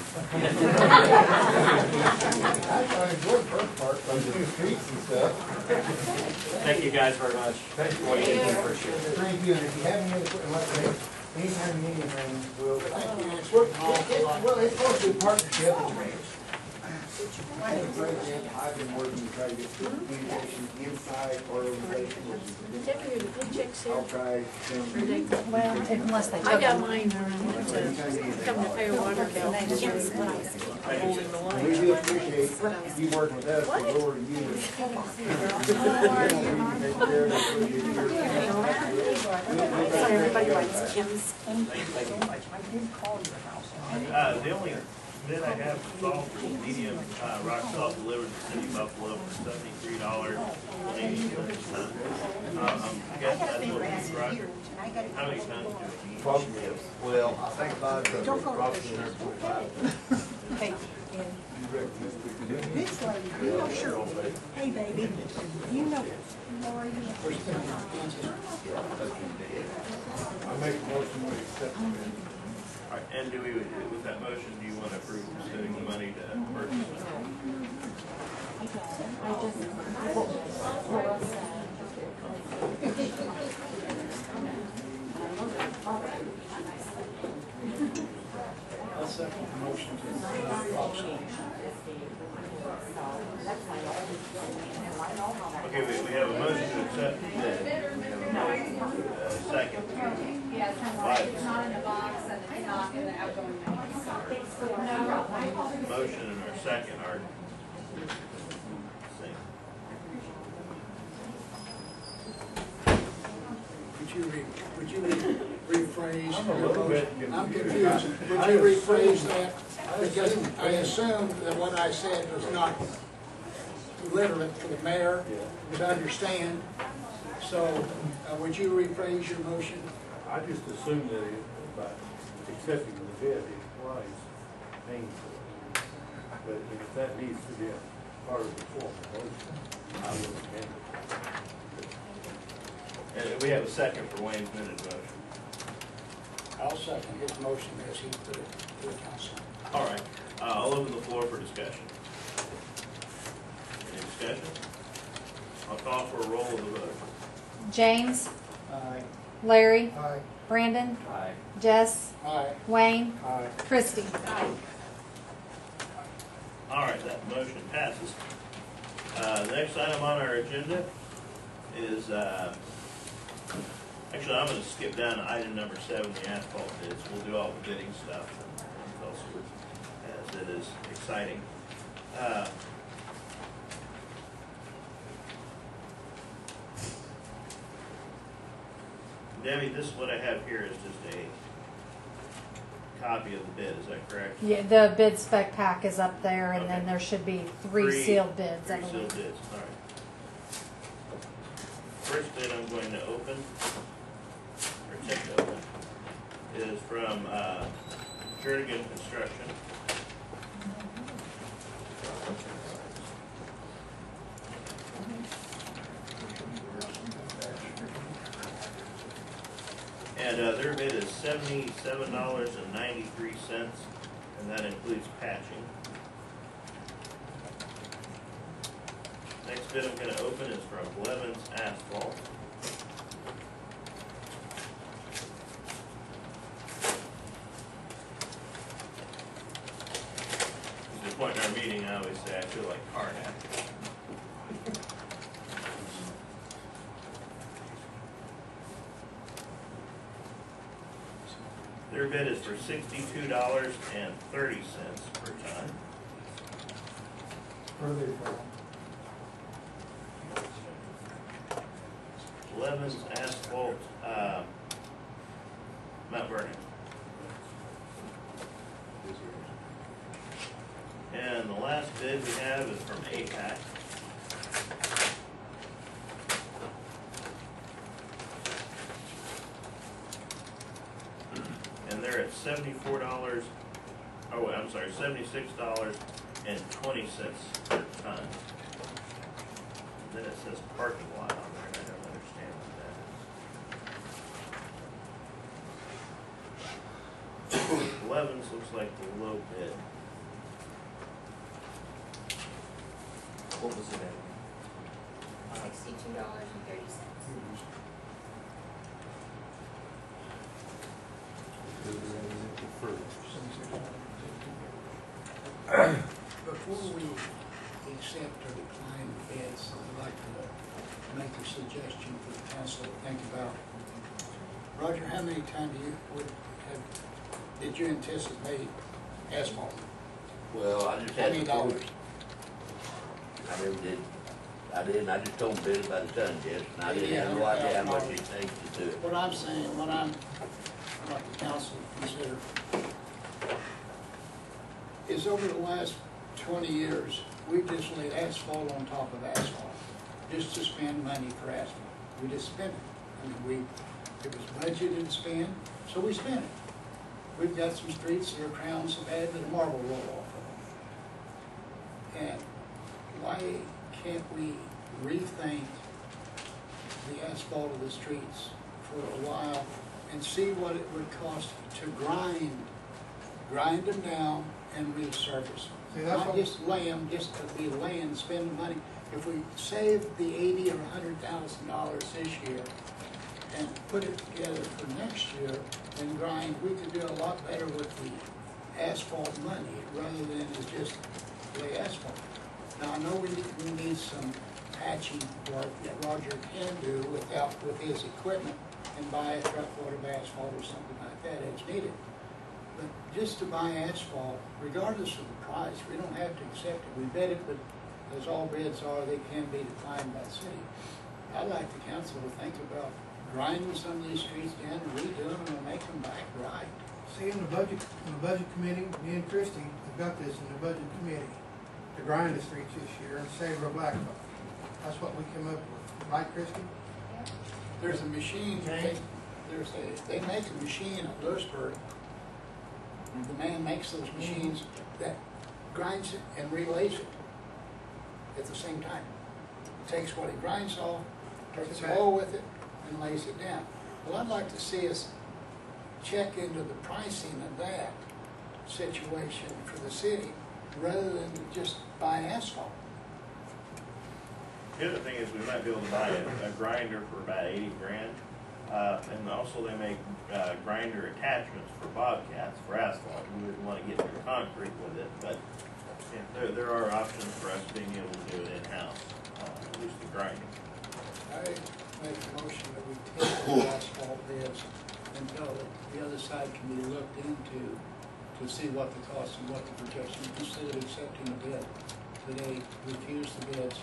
I enjoy the first part, on the streets and stuff. Thank you guys very much. Thank you. What do you think? Appreciate it. Thank you, and if you have any other, anytime you need anything, we'll. Well, it's supposed to be a partnership. I've been working to try to get communication inside our organization, I'll try to. Well, unless they. I got mine to come to pay water bill. We do appreciate you working with us, because we're working with you. So everybody likes Kim's. The only bid I have for salt is medium rock salt delivered to City of Buffalo for $73.80 a ton. I guess that's what it's right. How many tons do we need? Well, I think about it, approximately 125. Hey, This lady, you know Shirley. Hey, baby, you know Lori. I make a motion to accept the bid. All right, and do we, with that motion, do you want to approve spending the money to purchase I'll second the motion to Okay, we have a motion to accept the bid. Second. Yes, it's not in the box and it's not in the outgoing mail. Motion and our second are. Would you rephrase? I'm a little bit I'm confused. confused. Would you rephrase that? Because I assumed that what I said was not literate for the mayor to understand. So, would you rephrase your motion? I just assumed that by accepting the bid, it implies paying for it. But if that needs to be a part of the formal motion, I will amend it. And we have a second for Wayne's minute motion. I'll second his motion as he put it to the council. All right, I'll open the floor for discussion. Any discussion? I'll call for a roll of the vote. James, Aye. Larry, Aye. Brandon, Aye. Jess, Aye. Wayne, Aye. Christie. All right, that motion passes. The next item on our agenda is, actually, I'm gonna skip down to item number 7, the asphalt bids. We'll do all the bidding stuff as it is exciting. Debbie, this, what I have here is just a copy of the bid, is that correct? Yeah, the bid spec pack is up there, and then there should be three sealed bids, I Three believe. sealed bids, all right. First bid I'm going to open, or attempt to open, is from Jernigan Construction. And their bid is $77.93, and that includes patching. Next bid I'm gonna open is from Blevins Asphalt. At this point in our meeting, I always say I feel like Carnac. Their bid is for $62.30 per ton. Where are they from? Blevins Asphalt, Mount Vernon. And the last bid we have is from APAC. And they're at $76.20 per ton. Then it says parking lot on there, and I don't understand what that is. Blevins looks like the low bid. What was it at? $62.30. Before we accept or decline the bids, I'd like to make a suggestion for the council to think about. Roger, how many times did you anticipate asphalt? Well, I just How had many to dollars? I never did. I didn't. I just told them bid by the ton, Jess, and I didn't have no idea how much it takes to do it. What I'm saying, what I'd like the council to consider is over the last 20 years, we've just laid asphalt on top of asphalt, just to spend money for asphalt. We just spent it. I mean, it was budgeted to spend, so we spent it. We've got some streets that are crowned so bad that a marble roll off of them. And why can't we rethink the asphalt of the streets for a while and see what it would cost to grind them down and resurface See, them? that's Not what- just lay them, just to be laying, spending money. If we save the $80,000 or $100,000 this year and put it together for next year and grind, we could do a lot better with the asphalt money rather than just lay asphalt. Now, I know we need some patching work that Roger can do with his equipment and buy a truckload of asphalt or something like that as needed. But just to buy asphalt, regardless of the price, we don't have to accept it. We bid it, but as all bids are, they can be declined by the city. I'd like the council to think about grinding some of these streets down and redoing them and make them back right. See, in the budget committee, me and Christie have got this in the budget committee, to grind the streets this year and save our blacktop. That's what we came up with, right, Christie? There's a machine, they make a machine at Lewisburg. The man makes those machines that grinds it and relays it at the same time. Takes what he grinds off, takes oil with it, and lays it down. Well, I'd like to see us check into the pricing of that situation for the city, rather than just buy asphalt. The other thing is we might be able to buy a grinder for about 80 grand. And also they make grinder attachments for bobcats for asphalt. We wouldn't want to get through concrete with it, but yeah, there are options for us being able to do it in-house, at least the grinding. I make a motion that we take the asphalt bids until the other side can be looked into to see what the cost and what the projection, instead of accepting a bid today, refuse the bids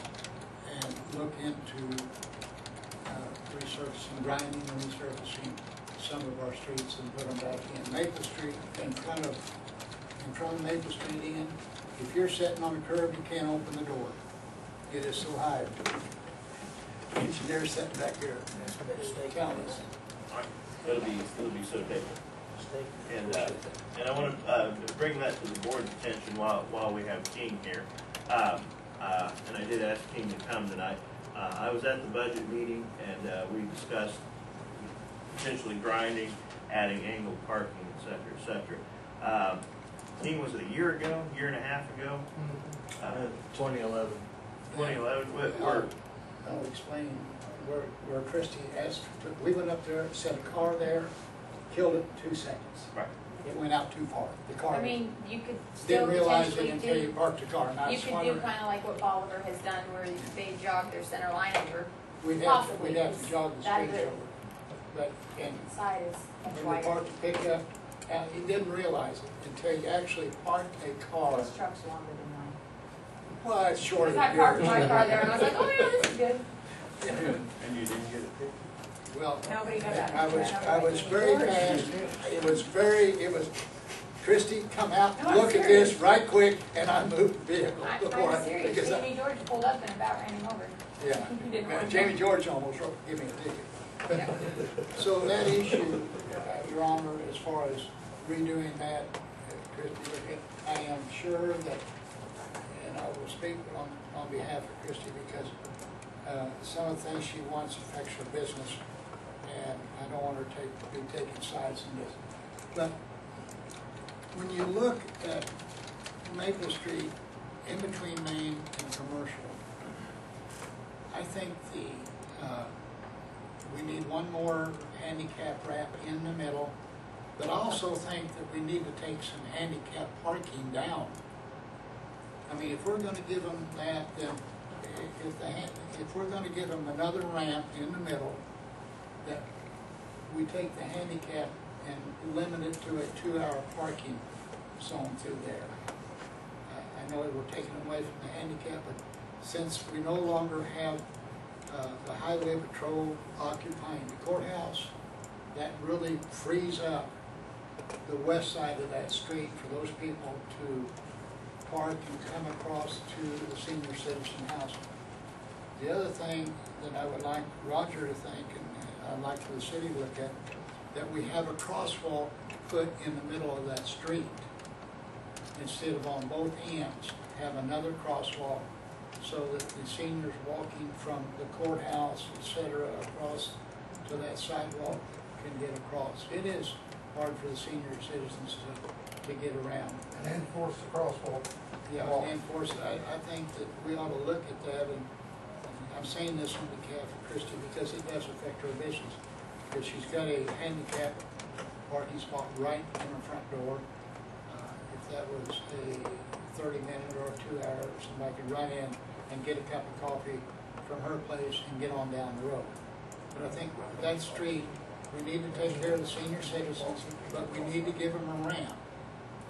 and look into resurfacing, grinding and resurfacing some of our streets and put them back in. Maple Street, in front of Maple Street Inn, if you're sitting on a curb, you can't open the door. It is so high. They're sitting back here, telling us. It'll be so taken. And I want to bring that to the board's attention while we have King here. And I did ask King to come tonight. I was at the budget meeting and we discussed potentially grinding, adding angled parking, et cetera, et cetera. King, was it a year ago, year and a half ago? 2011. 2011, I'll explain where Christie asked, we went up there, set a car there, killed it in 2 seconds. Right. It went out too far. The car I mean, you could still didn't realize it potentially until you do, parked the car. And I you was could do wondering, kinda like what Bolivar has done, where they jog their center line over, we'd possibly, have to because jog the that streets is- over. But, and side is much when we wider. parked the pickup, and he didn't realize it until you actually parked a car. This truck's longer than mine. Well, it's shorter Because I than parked yours. my car there and I was like, oh yeah, this is good. And you didn't get it picked? Well, Nobody got that. I was very fast, it was, Christie, come out, No, I'm look at serious. this right quick, and I moved the vehicle. before I'm serious, because I- Jamie George pulled up and about ran him over. Yeah, He didn't Man, want Jamie to. George almost gave me a ticket. So that issue, Your Honor, as far as redoing that, Christie, I am sure that, and I will speak on behalf of Christie, because some of the things she wants affects her business, and I don't want her to be taking sides in this. But when you look at Maple Street, in between Main and Commercial, I think we need one more handicap ramp in the middle, but I also think that we need to take some handicap parking down. I mean, if we're gonna give them that, then if we're gonna give them another ramp in the middle, that we take the handicap and limit it to a 2-hour parking zone through there. I know we're taking away from the handicap, but since we no longer have the highway patrol occupying the courthouse, that really frees up the west side of that street for those people to park and come across to the senior citizen house. The other thing that I would like Roger to think, and I'd like for the city to look at, that we have a crosswalk put in the middle of that street. Instead of on both ends, have another crosswalk so that the seniors walking from the courthouse, et cetera, across to that sidewalk can get across. It is hard for the senior citizens to get around. And enforce the crosswalk. Yeah, and enforce it. I think that we ought to look at that, and I'm saying this on behalf of Christie because it does affect her business. Because she's got a handicap parking spot right in her front door. If that was a 30-minute or a 2-hour, somebody could run in and get a cup of coffee from her place and get on down the road. But I think that street, we need to take care of the senior citizens, but we need to give them a ramp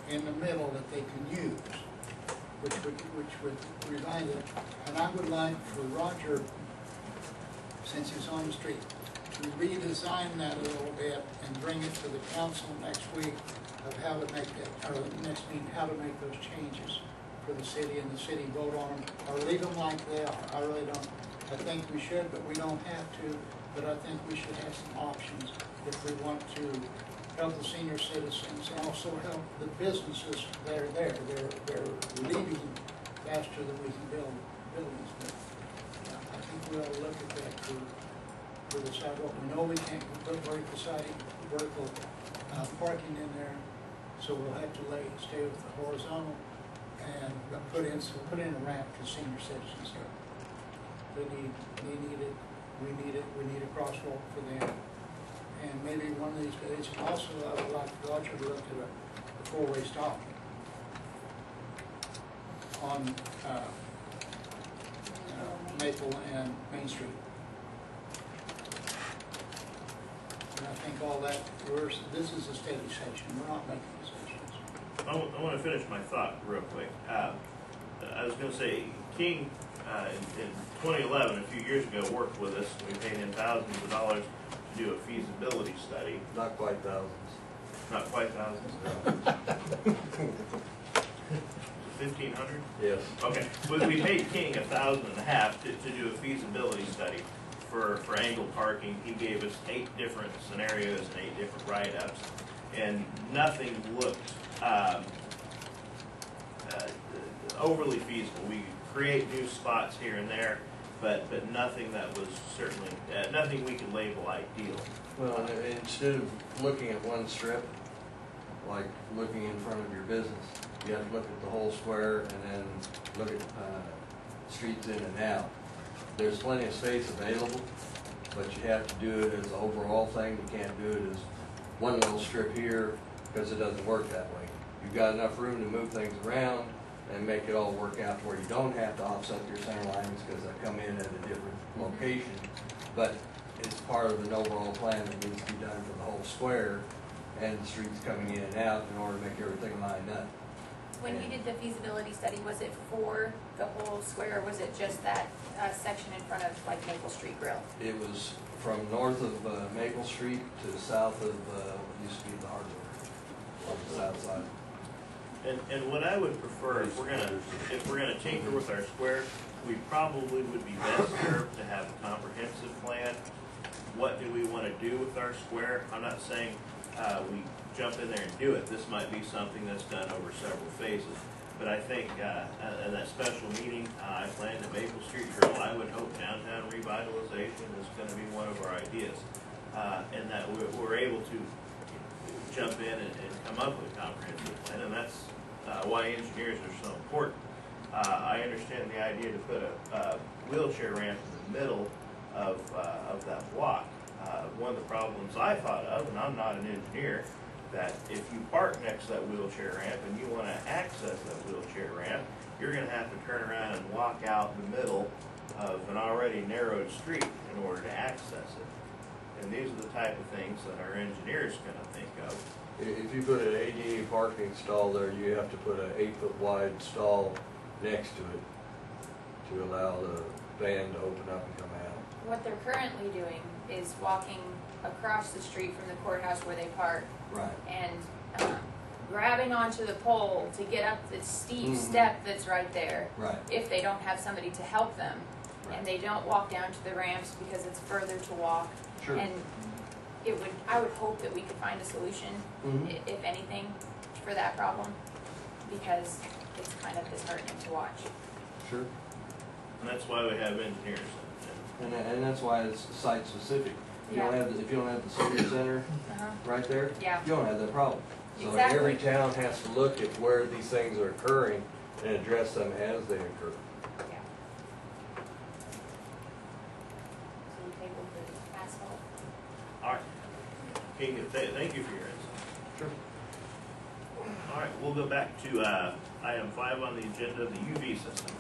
in the middle that they can use, which would remind them. And I would like for Roger, since he's on the street, to redesign that a little bit and bring it to the council next week of how to make that, or next meeting, how to make those changes for the city, and the city vote on them, or leave them like they are. I really don't. I think we should, but we don't have to. But I think we should have some options if we want to help the senior citizens and also help the businesses that are there. They're leaving faster than we can build buildings. But I think we ought to look at that for the sidewalk. We know we can't put vertical parking in there, so we'll have to stay with the horizontal and put in a ramp for senior citizens here. They need it. We need it. We need a crosswalk for them. And maybe one of these days, and also I would like Roger to look at a 4-way stop on Maple and Main Street. And I think all that, this is a steady session. We're not making decisions. I want to finish my thought real quick. I was going to say, King, in 2011, a few years ago, worked with us. We paid him thousands of dollars to do a feasibility study. Not quite thousands. Not quite thousands? 1,500? Yes. Okay, but we paid King $1,500 to do a feasibility study for angled parking. He gave us 8 different scenarios and 8 different write-ups, and nothing looked overly feasible. We create new spots here and there, but nothing that was certainly, nothing we could label ideal. Well, and instead of looking at one strip, like looking in front of your business, you have to look at the whole square and then look at, streets in and out. There's plenty of space available, but you have to do it as an overall thing. You can't do it as one little strip here, because it doesn't work that way. You've got enough room to move things around and make it all work out where you don't have to offset your center lines because they come in at a different location. But it's part of an overall plan that needs to be done for the whole square and the streets coming in and out in order to make everything lined up. When you did the feasibility study, was it for the whole square, or was it just that section in front of like Maple Street Grill? It was from north of Maple Street to south of what used to be the hardware on the south side. And what I would prefer, if we're gonna tinker with our square, we probably would be best served to have a comprehensive plan. What do we wanna do with our square? I'm not saying, we jump in there and do it. This might be something that's done over several phases. But I think, at that special meeting, I planned at Maple Street Grill, I would hope downtown revitalization is gonna be one of our ideas. And that we're able to jump in and come up with a comprehensive plan, and that's why engineers are so important. I understand the idea to put a wheelchair ramp in the middle of that block. One of the problems I thought of, and I'm not an engineer, that if you park next to that wheelchair ramp and you want to access that wheelchair ramp, you're going to have to turn around and walk out in the middle of an already narrowed street in order to access it. And these are the type of things that our engineers going to think of. If you put an ADA parking stall there, you have to put an 8-foot wide stall next to it to allow the van to open up and come out. What they're currently doing is walking across the street from the courthouse where they park. Right. And grabbing onto the pole to get up the steep step that's right there. Right. If they don't have somebody to help them. Right. And they don't walk down to the ramps because it's further to walk. Sure. And I would hope that we could find a solution, if anything, for that problem, because it's kind of disheartening to watch. Sure. And that's why we have engineers. And that's why it's site specific. If you don't have the senior center right there, Yeah. you don't have that problem. So Exactly. every town has to look at where these things are occurring and address them as they occur. Yeah. So you table the asphalt. All right. King, thank you for your insight. Sure. All right, we'll go back to item 5 on the agenda, the UV system.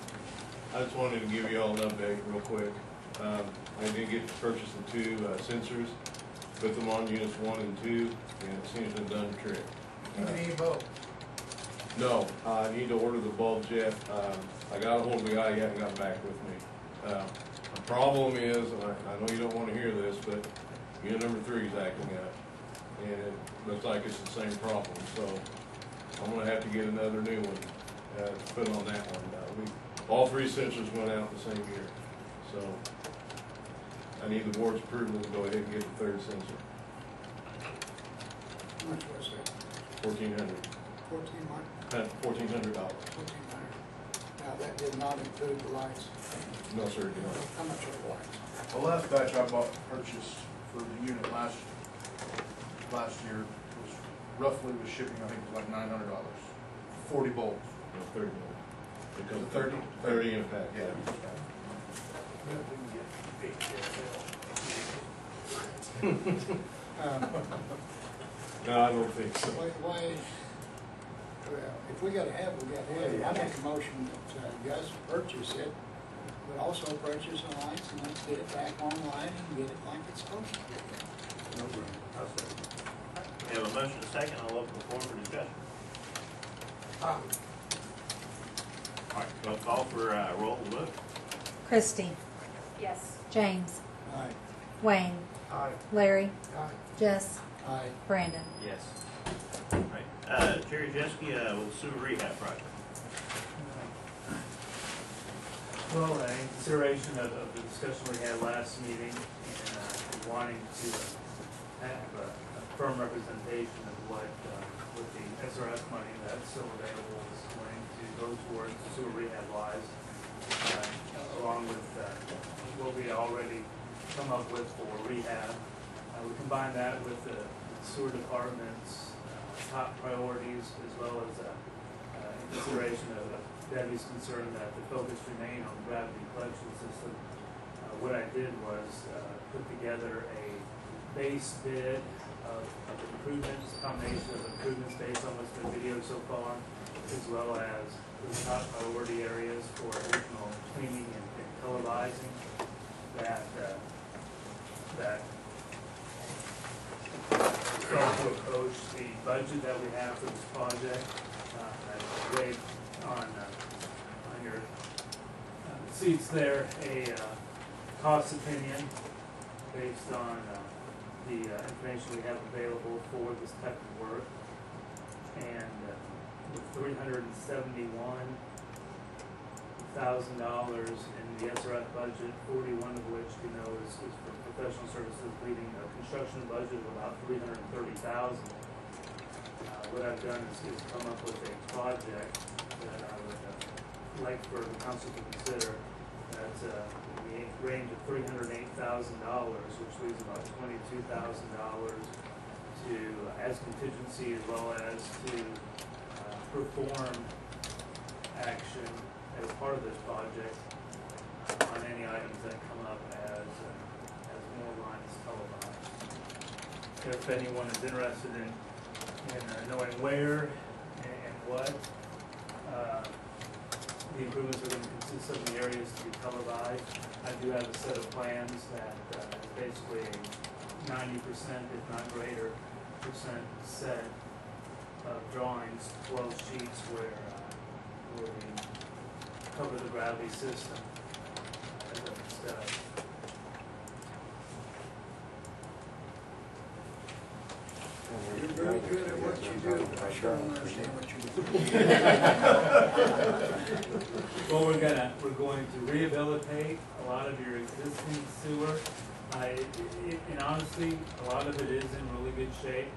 I just wanted to give you all an update real quick. I did get to purchase the 2 sensors, put them on units 1 and 2, and it seems to have done the trick. You need both. No, I need to order the bulbs yet. I got a hold of the guy, he hasn't gotten back with me. The problem is, and I know you don't want to hear this, but unit number 3 is acting up. And it looks like it's the same problem, so I'm gonna have to get another new one, to put on that one. All 3 sensors went out the same year, so I need the board's approval to go ahead and get the 3rd sensor. How much was it? $1,400. 14 mark? $1,400. 1,400. Now, that did not include the lights. No, sir, it did not. How much are the lights? The last batch I purchased for the unit last year was roughly with shipping, I think it was like $900. 40 bulbs. No, 30 more. Because The 30? 30 in a pack, yeah. No, I don't think so. Why, well, if we gotta have, we gotta have it. I make a motion that you guys purchase it, but also purchase the lights and let's get it back online and get it like it's supposed to be. No problem. We have a motion and a second, I'll open the floor for discussion. All right, we'll call for roll the vote. Christie, Yes. James, Aye. Wayne, Aye. Larry, Aye. Jess, Aye. Brandon. Yes. All right, Jerry Jeske with the sewer rehab project. Well, in consideration of the discussion we had last meeting and wanting to have a firm representation of what, with the SRF money that's still available is going to go towards sewer rehab wise, along with what we already come up with for rehab. We combine that with the sewer department's top priorities, as well as in consideration of Debbie's concern that the focus remain on the gravity collection system. What I did was put together a base bid of improvements, a combination of improvements based on what's been videoed so far, as well as the top priority areas for additional cleaning and televising that start to approach the budget that we have for this project. I laid on your seats there a cost opinion based on the information we have available for this type of work. And with $371,000 in the SRF budget, 41 of which we know is for professional services, leaving a construction budget of about $330,000. What I've done is come up with a project that I would like for the council to consider. That's in the range of $308,000, which leaves about $22,000 to as contingency, as well as to perform action as part of this project on any items that come up as more lines televised. If anyone is interested in knowing where and what the improvements are going to consist of, the areas to be televised, I do have a set of plans that is basically a 90%, if not greater, set of drawings, 12 sheets where we cover the gravity system as a step. You're very good at what you do, but I sure don't understand what you do. Well, we're going to rehabilitate a lot of your existing sewer. And honestly, a lot of it is in really good shape.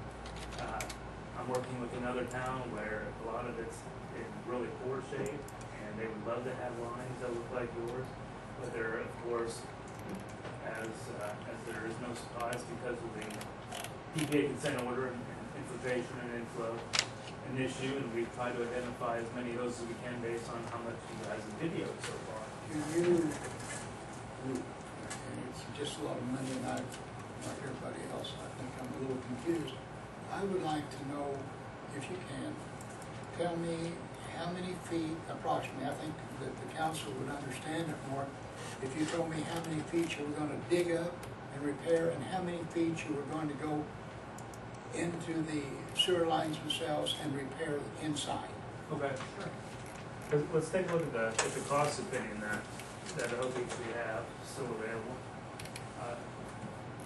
I'm working with another town where a lot of it's in really poor shape, and they would love to have lines that look like yours. But there, of course, as there is no surprise because of the EPA consent order and infiltration and inflow, an issue, and we've tried to identify as many of those as we can based on how much you guys have videoed so far. It's just a lot of money, and I'm like everybody else, I think I'm a little confused. I would like to know, if you can, tell me how many feet approximately. I think that the council would understand it more if you told me how many feet you were going to dig up and repair, and how many feet you were going to go into the sewer lines themselves and repair the inside. Okay, sure. Let's take a look at the cost opinion that I hope we have still available.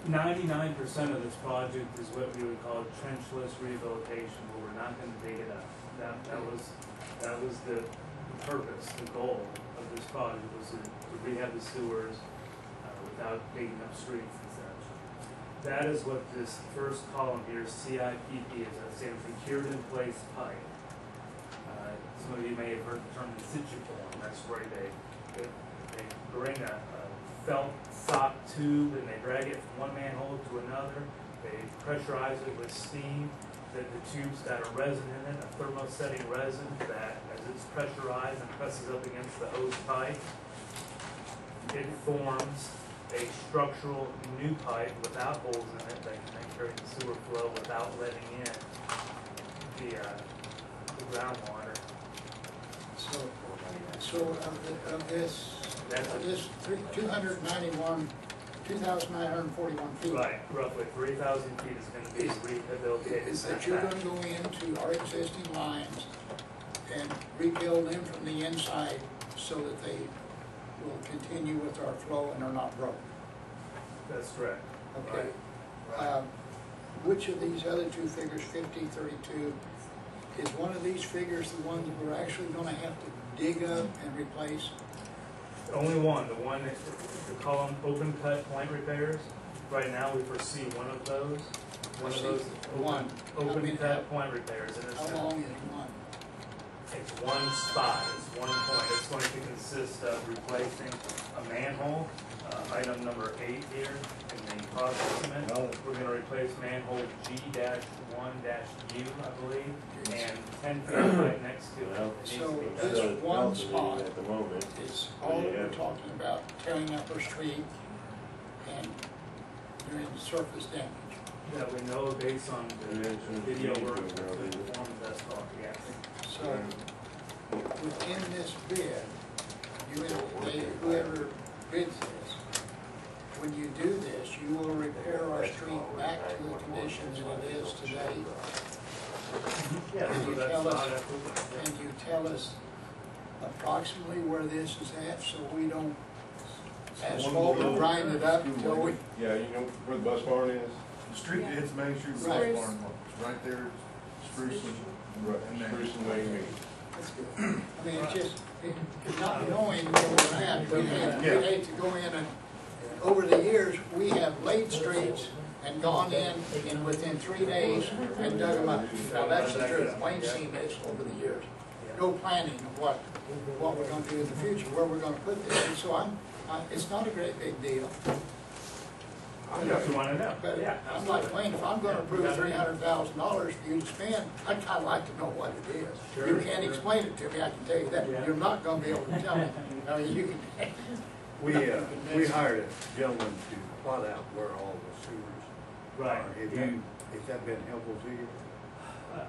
99% of this project is what we would call trenchless rehabilitation, where we're not going to dig it up. That was the purpose, the goal of this project, was to rehab the sewers without digging up streets and such. That is what this first column here, CIPP, is. That stands for cured in place pipe. Some of you may have heard the term in situ form. That's where they bring a felt sock tube and they drag it from one manhole to another. They pressurize it with steam. The tube's got a resin in it, a thermosetting resin that, as it's pressurized and presses up against the hose pipe, it forms a structural new pipe without holes in it that can then carry the sewer flow without letting in the groundwater. So of this 2,941 feet. Right, roughly 3,000 feet is going to be rehabilitated. Is that you're going to go into our existing lines and rebuild them from the inside so that they will continue with our flow and are not broke? That's correct. Okay. Right. Which of these other two figures, 50, 32, is one of these figures the one that we're actually going to have to dig up and replace? Only one, the one that we call them open cut point repairs. Right now we foresee one of those. Open cut point repairs. And how long is one? It's one spot. It's one point. It's going to consist of replacing a manhole, item number 8 here in the cost estimate. We're gonna replace manhole G-1-U, I believe, and 10 feet right next to it. It needs to So be done. this one spot At the moment. is all that we're talking about, tearing up our street and doing surface damage. Yeah, we know based on the video work, the performance that's called, yes. So within this bid, whoever bids this, when you do this, you will repair our street back to the condition that it is today. Yeah, Can so you that's tell not, us, can you tell us approximately where this is at, so we don't asphalt and grind it up until we, Yeah, you know where the bus barn is? The street that hits Main Street, the Right. bus barn, it's right there, Spruce and, Right, Main. Spruce and Main meet. that's good. I mean, it's just, not knowing where we're at, we hate to go in and, over the years, we have laid streets and gone in within 3 days and dug them up. Now, that's the truth, Wayne's seen this over the years. No planning of what we're gonna do in the future, where we're gonna put this, and so it's not a great big deal. I know you wanna know, But yeah. I'm like, Wayne, if I'm gonna approve $300,000 for you to spend, I'd kinda like to know what it is. Sure. You can't explain it to me, I can tell you that. Yeah. You're not gonna be able to tell me. I mean, you can. We hired a gentleman to plot out where all the sewers Right. are. Has that been helpful to you?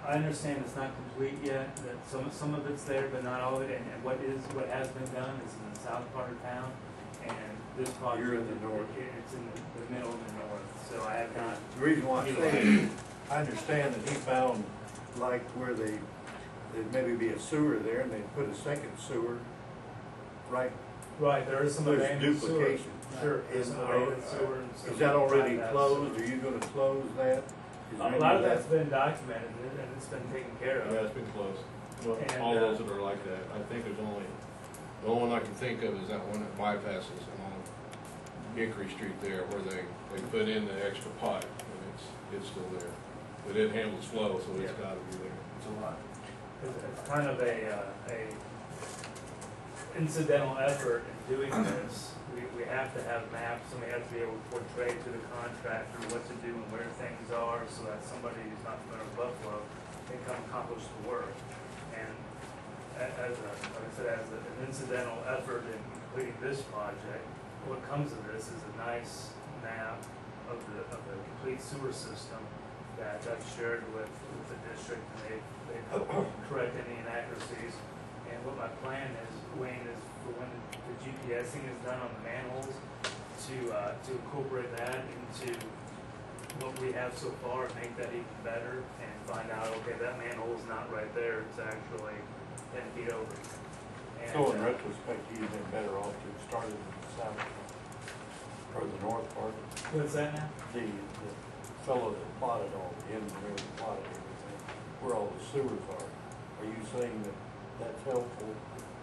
I understand it's not complete yet, that some of it's there, but not all of it, and what has been done is in the south part of town, and this project. You're in the north. It's in the middle of the north, so I have not. The reason why I say it, I understand that he found like where there'd maybe be a sewer there and they'd put a second sewer right. Right, there is some There's abandoned sewer. duplication. Sure, there's some abandoned sewer and some. Is that already bypass closed? sewer. Are you gonna close that? Is there A any lot of that? that's been documented, and it's been taken care of. Yeah, it's been close. Well, And, all those that are like that. I think there's only, the only one I can think of is that one that bypasses along Hickory Street there where they put in the extra pipe and it's still there. But it handles flow, so it's gotta be there. It's a lot. It's kind of a incidental effort in doing this. We have to have maps and we have to be able to portray to the contractor what to do and where things are so that somebody who's not familiar with Buffalo can come accomplish the work. And like I said, as an incidental effort in completing this project, what comes of this is a nice map of the complete sewer system that I've shared with the district, and they've helped correct any inaccuracies. And what my plan is, Wayne, is for when the GPSing is done on the manholes, to incorporate that into what we have so far, make that even better, and find out, okay, that manhole is not right there, it's actually 10 feet over. And, So in retrospect, you've been better off to have started in the south or the north part. What's that now? The fellow that plotted all the engineer that plotted everything, where all the sewers are. Are you saying that that's helpful,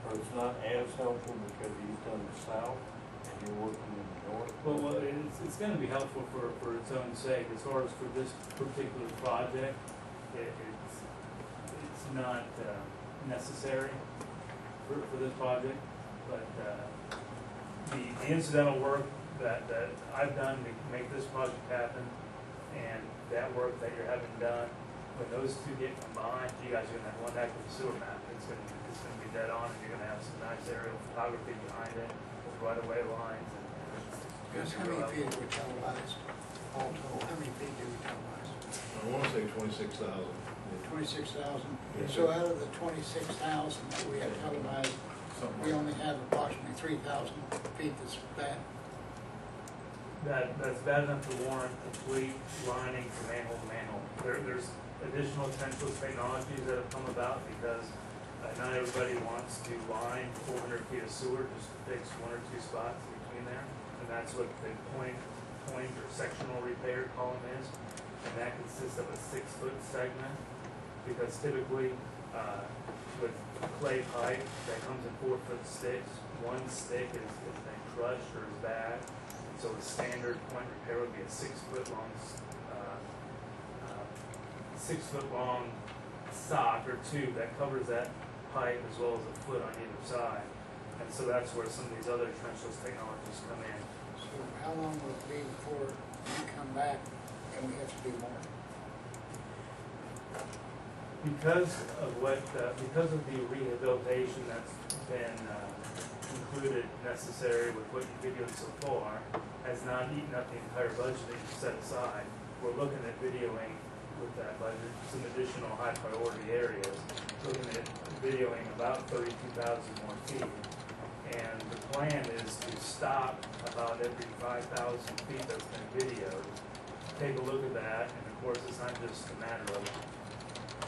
or it's not as helpful because he's done the south and you're working in the north? Well, it's gonna be helpful for its own sake. As far as for this particular project, it's not necessary for this project, but the incidental work that I've done to make this project happen, and that work that you're having done, when those two get combined, you guys are gonna have one heck of a sewer map. It's gonna be dead on, and you're gonna have some nice aerial photography behind it, with right-of-way lines, and Because how many feet do we televise? All total, how many feet do we televise? I wanna say 26,000. 26,000. So out of the 26,000 that we have televised, we only have approximately 3,000 feet that's bad. That's bad enough to warrant complete lining from manhole to manhole. There's additional trenchless technologies that have come about because not everybody wants to line 400 feet of sewer just to fix 1 or 2 spots between there. And that's what the point or sectional repair column is. And that consists of a 6-foot segment, because typically with clay pipe that comes in 4-foot sticks, one stick has been crushed or is bad. So the standard point repair would be a 6-foot long sock or tube that covers that pipe as well as a foot on either side. And so that's where some of these other trenchless technologies come in. So how long will it be before you come back and we have to do more? Because of because of the rehabilitation that's been included necessary with what you videoed so far, has not eaten up the entire budget that you set aside. We're looking at videoing with that budget some additional high priority areas, looking at videoing about 32,000 more feet. And the plan is to stop about every 5,000 feet that's been videoed, take a look at that, and of course it's not just a matter of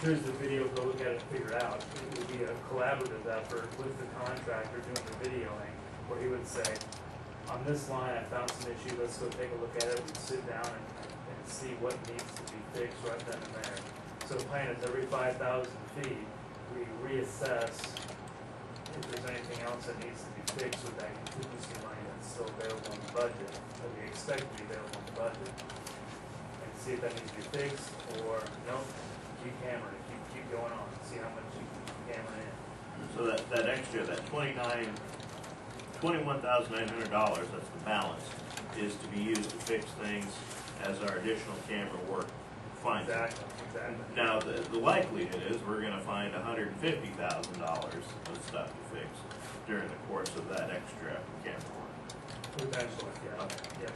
here's the video, go look at it, figure it out. It would be a collaborative effort with the contractor doing the videoing, where he would say, on this line I found some issue, let's go take a look at it, we'd sit down and see what needs to be fixed right then and there. So the plan is every 5,000 feet, we reassess if there's anything else that needs to be fixed with that contingency money that's still available in the budget, that we expect to be available in the budget. And see if that needs to be fixed, or nope, keep hammering it, keep going on, see how much you can keep hammering in. So that extra, that $21,900, that's the balance, is to be used to fix things as our additional camera work finds it. Exactly. Now, the likelihood is we're gonna find $150,000 of stuff to fix during the course of that extra camera work. Potentially, yeah, yeah.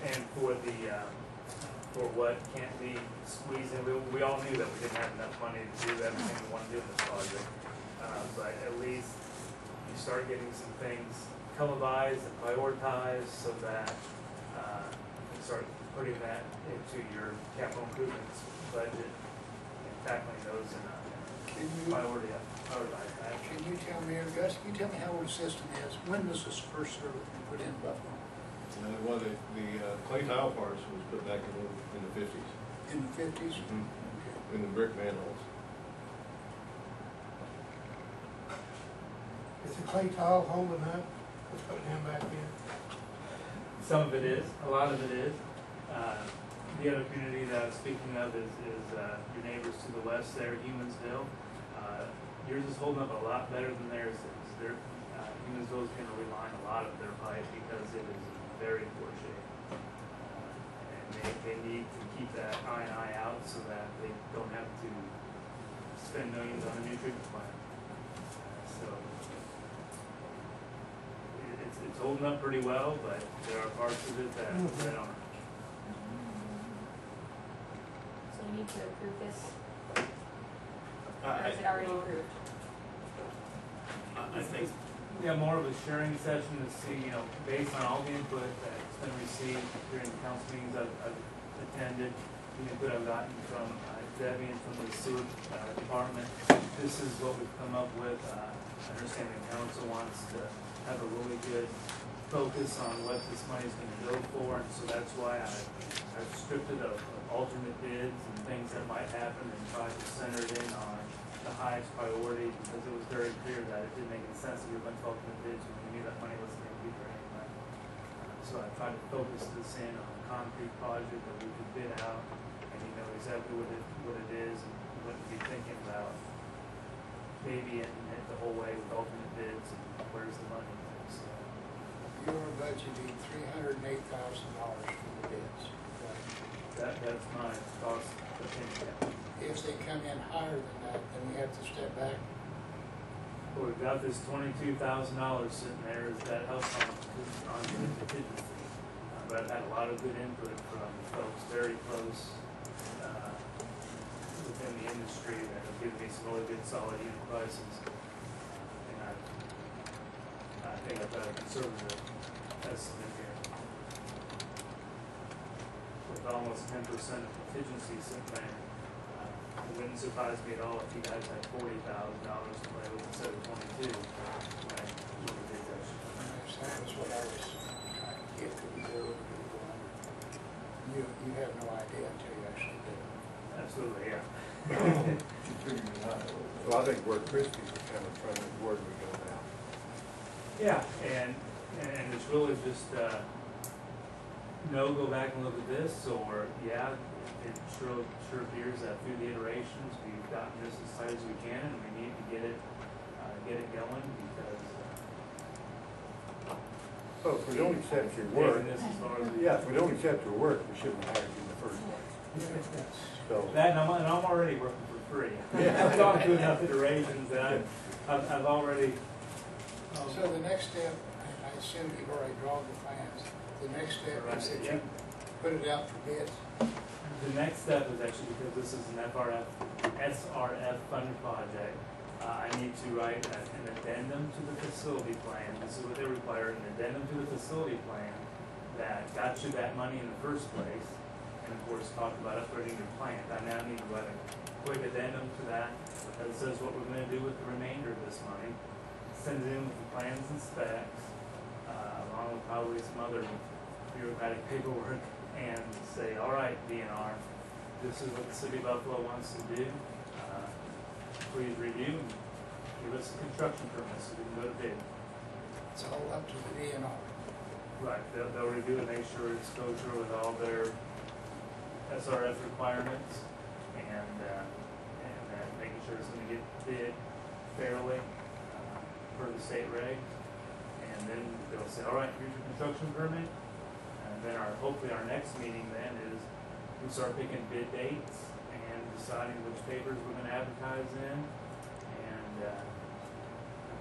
And for the, for what can't be squeezed in, we all knew that we didn't have enough money to do everything we want to do in this project. But at least you start getting some things televised and prioritized so that you can start putting that into your capital improvements budget and tackling those in a priority. Can you tell me, or Gus, can you tell me how old the system is? When was this first service put in Buffalo? Well, the clay tile parts was put back in the 50s. In the 50s? Mm-hmm. In the brick manholes. Is the clay tile holding up? Let's put him back in. Some of it is, a lot of it is. The other community that I was speaking of is your neighbors to the west there, Humansville. Yours is holding up a lot better than theirs is. Humansville is going to rely on a lot of their pipe because it is in very poor shape. And they need to keep that I&I out so that they don't have to spend millions on a new treatment plant. So it's holding up pretty well, but there are parts of it that aren't. So we need to approve this, or I is it already approved? think, yeah, more of a sharing session to see, based on all the input that's been received during the council meetings I've attended, the input I've gotten from Debbie and from the sewer department, this is what we've come up with. I understand the council wants to have a really good focus on what this money's gonna go for, and so that's why I've stripped it of alternate bids and things that might happen and tried to center it in on the highest priority, because it was very clear that it didn't make any sense to do a bunch of alternate bids when we knew that money wasn't gonna be for anything. So I tried to focus this in on a concrete project that we could bid out, and you know exactly what it is and what to be thinking about. Maybe it the whole way with alternate bids and where's the money. So, You are budgeting $308,000 for the bids. that's my cost opinion. If they come in higher than that, then we have to step back. Well, we've got this $22,000 sitting there, that helps on the contingency. But I've had a lot of good input from folks very close within the industry that have given me some really good solid unit prices. And I think I've got a conservative estimate here. With almost 10% of contingency sitting there. It wouldn't surprise me at all if you guys had $40,000 to play with instead of 22. Right? That's what I was trying to get to. You have no idea until you actually do it. Absolutely, yeah. Well, I think where Christie's is kind of trying to, where do we go now? Yeah, and it's really just no, go back and look at this, or, yeah, it sure appears that through the iterations, we've gotten this as tight as we can, and we need to get it going, because, Well, if we don't accept your work, taking this as far as we. yeah, if we don't accept your work, we shouldn't hire you in the first place. So, That, and I'm already working for free. Yeah. I've gone through enough iterations that I've already. So the next step, I assume you've already drawn the plans, the next step is that you put it out for bids. The next step is actually, because this is an SRF funded project, I need to write an addendum to the facility plan. This is what they require, an addendum to the facility plan that got you that money in the first place, and of course, talk about upgrading your plant. I now need to write a quick addendum to that says what we're gonna do with the remainder of this money, send it in with the plans and specs, along with probably some other bureaucratic paperwork, and say, all right, DNR, this is what the city of Buffalo wants to do. Please review and give us a construction permit so we can go to bid. It's all up to the DNR. Right, they'll review and make sure it's kosher with all their SRF requirements, and making sure it's gonna get bid fairly, per the state regs. And then they'll say, all right, here's your construction permit. And then hopefully our next meeting then is we start picking bid dates and deciding which papers we're gonna advertise in, and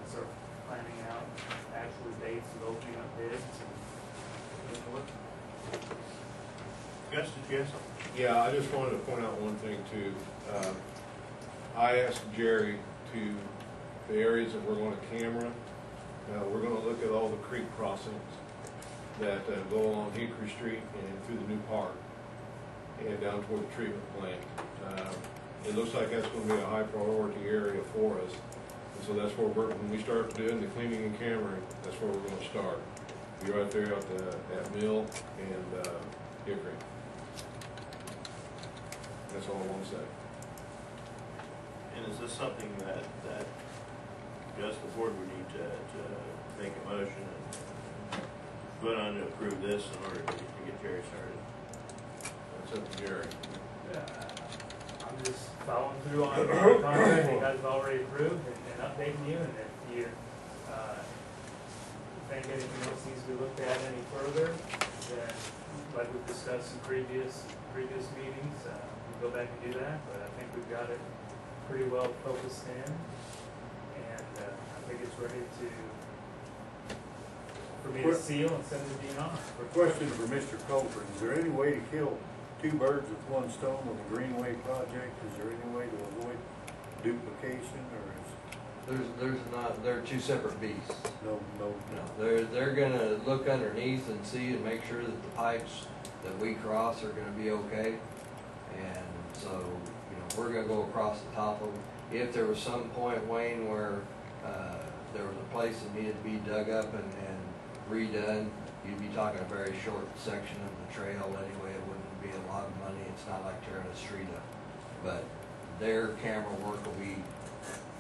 start planning out actual dates of opening up bids and getting to work. Gus, did you have something? Yeah, I just wanted to point out one thing too. I asked Jerry the areas that we're going to camera. We're going to look at all the creek crossings that go along Hickory Street and through the new park and down toward the treatment plant. It looks like that's going to be a high priority area for us. And so that's where when we start doing the cleaning and cammering, that's where we're going to start. Be right there at Mill and Hickory. That's all I want to say. And is this something that Gus, the board would need to make a motion and vote on to approve this in order to get Jerry started? That's up to Jerry. I'm just following through on the contract you guys have already approved and updating you, and if you think anything else needs to be looked at any further, then like we've discussed in previous meetings, we'll go back and do that, but I think we've got it pretty well focused in, and I think it's ready for me to seal and send it to DNR. A question for Mr. Colburn, is there any way to kill two birds with one stone with the Greenway project? Is there any way to avoid duplication, or is? There's not, they're two separate beasts. No. They're gonna look underneath and see and make sure that the pipes that we cross are gonna be okay. And so, we're gonna go across the top of them. If there was some point, Wayne, where, there was a place that needed to be dug up and redone, you'd be talking a very short section of the trail anyway. It wouldn't be a lot of money. It's not like tearing a street up. But their camera work will be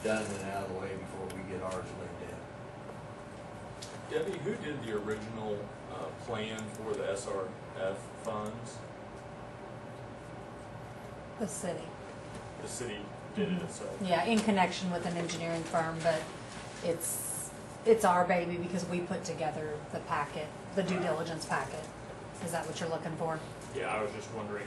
done and out of the way before we get ours laid in. Debbie, who did the original plan for the SRF funds? The city. The city did it itself? Yeah, in connection with an engineering firm, but it's our baby because we put together the packet, the due diligence packet. Is that what you're looking for? Yeah, I was just wondering.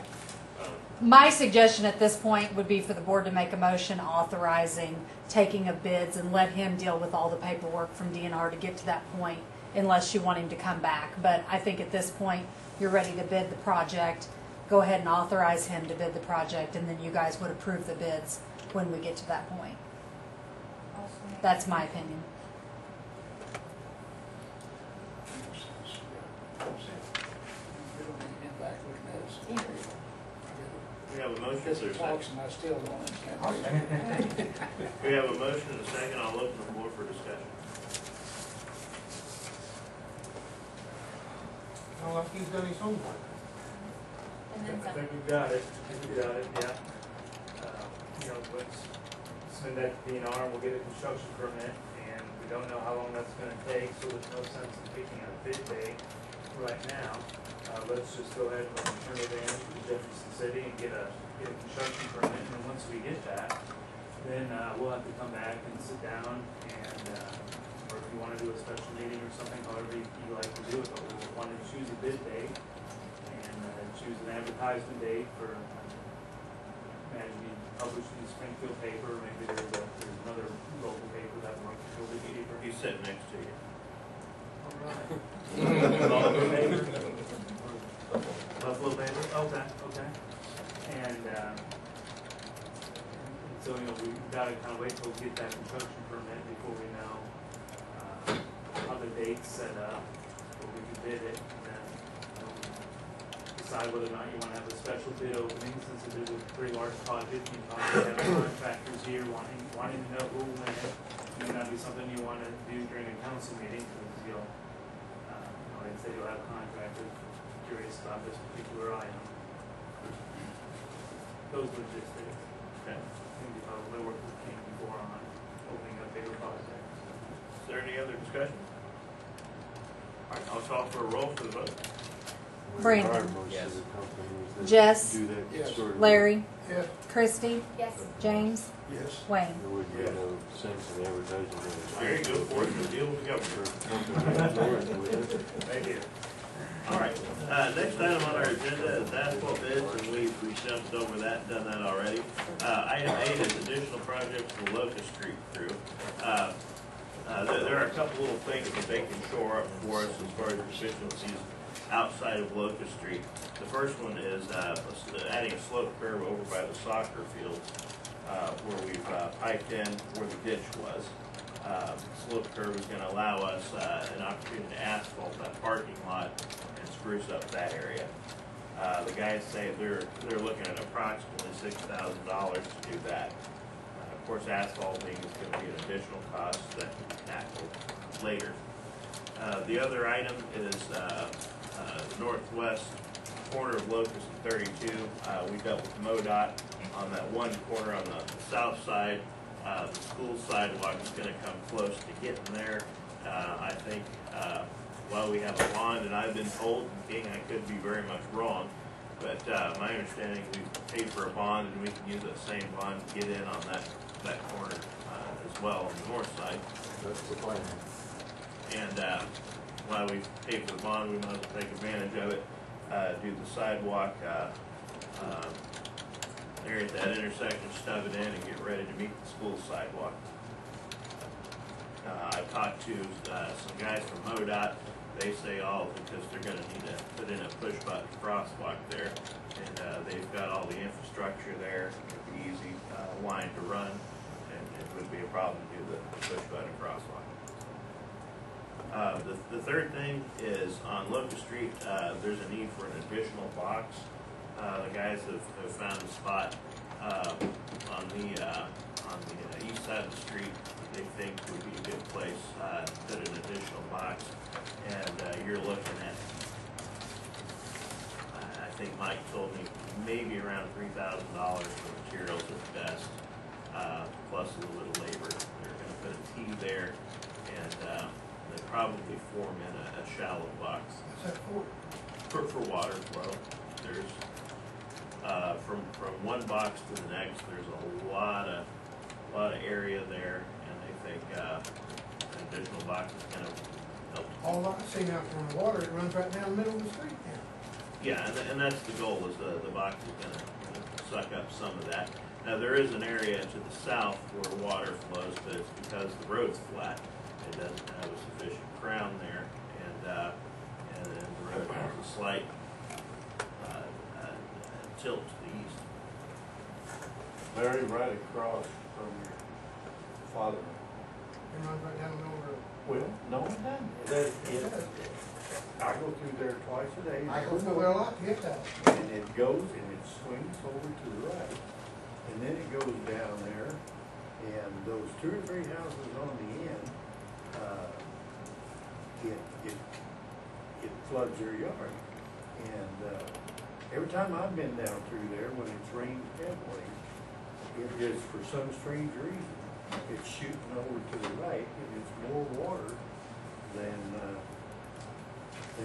My suggestion at this point would be for the board to make a motion authorizing taking of bids and let him deal with all the paperwork from DNR to get to that point, unless you want him to come back. But I think at this point, you're ready to bid the project. Go ahead and authorize him to bid the project, and then you guys would approve the bids when we get to that point. That's my opinion. We have a motion, is there a second? I still want it. We have a motion and a second, I'll open the floor for discussion. Well, like he's done his homework. And then I some. think we've got it, yeah. Let's send that to DNR, we'll get a construction permit, and we don't know how long that's gonna take, so there's no sense in picking a bid date right now, let's just go ahead and turn it in to Jefferson City and get a construction permit, and then once we get that, then, we'll have to come back and sit down and, or if you wanna do a special meeting or something, however you like to do it, but we'll want to choose a bid date and, choose an advertisement date for, imagine you publish in the Springfield paper, maybe there's another local paper that works for the paper. He's sitting next to you. All right. Buffalo paper? Buffalo paper, okay. And so, you know, we've gotta kind of wait till we get that construction permit before we know, how the date's set up, or we can bid it, and then, you know, decide whether or not you wanna have a special bid opening, since it is a pretty large project, you probably have contractors here wanting to know who will win it. It may not be something you wanna do during a council meeting, because you'll, like I say, you'll have contractors curious about this particular item. Those logistics. Okay. Maybe probably work with King before on opening up bigger projects. Is there any other discussion? All right, I'll call for a roll for the vote. Brandon. Yes. Jess. Yes. Larry. Yes. Christie. Yes. James. Yes. Wayne. There would be no sense in advertising it. There you go, for it, the deal with the governor. Thank you. All right, next item on our agenda is asphalt bids, and we jumped over that, done that already. Item 8 is additional projects for Locust Street crew. There are a couple little things that they can shore up for us as far as efficiencies outside of Locust Street. The first one is adding a slope curve over by the soccer field, where we've piped in where the ditch was. Slope curve is going to allow us an opportunity to asphalt that parking lot and spruce up that area. The guys say they're looking at approximately $6,000 to do that. Of course, asphalting is going to be an additional cost that we can tackle later. The other item is the northwest corner of Locust and 32. We dealt with MoDOT on that one corner on the south side. The school sidewalk is going to come close to getting there. I think while we have a bond, and I've been told, King, I could be very much wrong, but my understanding, we've paid for a bond and we can use that same bond to get in on that corner as well on the north side. That's the plan. And while we've paid for the bond, we might as well take advantage of it, do the sidewalk there at that intersection, stub it in and get ready to meet the school sidewalk. I've talked to some guys from MoDOT. They say because they're going to need to put in a push button crosswalk there, and they've got all the infrastructure there. It'd be easy line to run, and it wouldn't be a problem to do the push button crosswalk. The third thing is on Locust Street. There's a need for an additional box. The guys have found a spot on the east side of the street they think would be a good place to put an additional box. And you're looking at, I think Mike told me, maybe around $3,000 for materials at best, plus a little bit of labor. They're going to put a T there, and they probably form in a shallow box. What's that for? For water flow. There's from one box to the next, there's a lot of area there, and they think an additional box is going to help. All I see now from the water, it runs right down the middle of the street now. Yeah, and that's the goal, is the box is going to suck up some of that. Now, there is an area to the south where water flows, but it's because the road's flat. It doesn't have a sufficient crown there, and then the road has a slight tilt to the east. Larry, right across from your father. It runs right down the middle of the road. Well, no, it doesn't. I go through there twice a day. I go through there a lot to get that. And it goes and it swings over to the right. And then it goes down there, and those 2 or 3 houses on the end, it floods their yard. And every time I've been down through there, when it's rained heavily, it is, for some strange reason, it's shooting over to the right, and it's more water than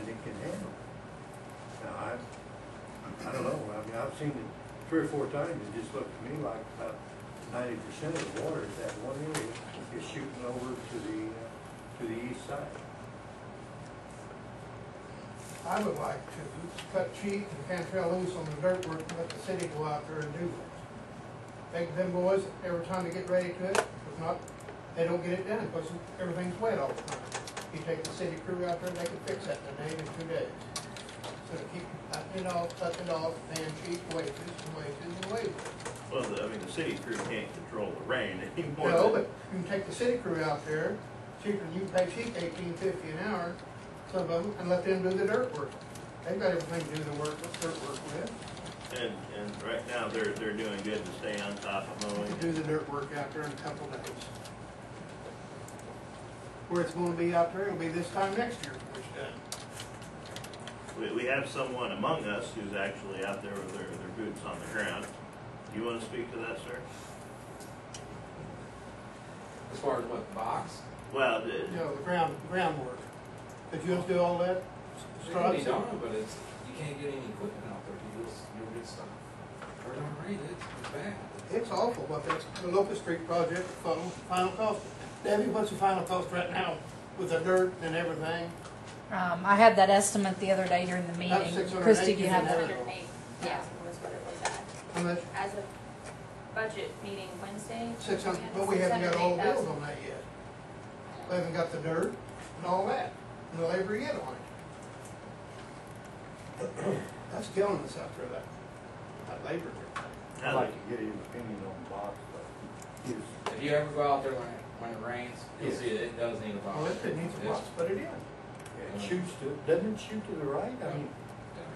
it can handle. Now, I don't know, I mean, I've seen it 3 or 4 times, it just looked to me like about 90% of the water at that one area is shooting over to the east side. I would like to cut Cheek and Cantrell loose on the dirt work and let the city go out there and do that. Take them boys, every time they get ready to it, if not, they don't get it done because everything's wet all the time. You take the city crew out there, they can fix that in a day to 2 days. So to keep cutting it off, paying Cheek wages and wages and wages. Well, I mean, the city crew can't control the rain anymore. No, but you can take the city crew out there, cheaper, you can pay Cheek $18.50 an hour, some of them, and let them do the dirt work. They've got everything to do the work, with dirt work with. And right now, they're doing good to stay on top of mowing. Do the dirt work out there in a couple of days. Where it's gonna be out there, it'll be this time next year before it's done. We have someone among us who's actually out there with their boots on the ground. Do you want to speak to that, sir? As far as what, the box? Well, No, the groundwork. Did you just do all that? It can be done, but you can't get any equipment out there, you'll get stuff. Or don't rain, it's bad. It's awful, but that's the Locust Street project, final cost. Debbie, what's the final cost right now with the dirt and everything? I had that estimate the other day during the That's meeting. 608 Christie, do you have isn't that? it? 108, yeah, was what it was at. How much? As of budget meeting Wednesday. 600, but we haven't got all the bills on that yet. We haven't got the dirt and all that, and the labor yet on it. That's killing us out there, that labor. I'd like to get his opinion on the box, but If you ever go out there when it rains, you'll see it does need a box. Well, it needs a box, put it in. it shoots doesn't it shoot to the right? I mean,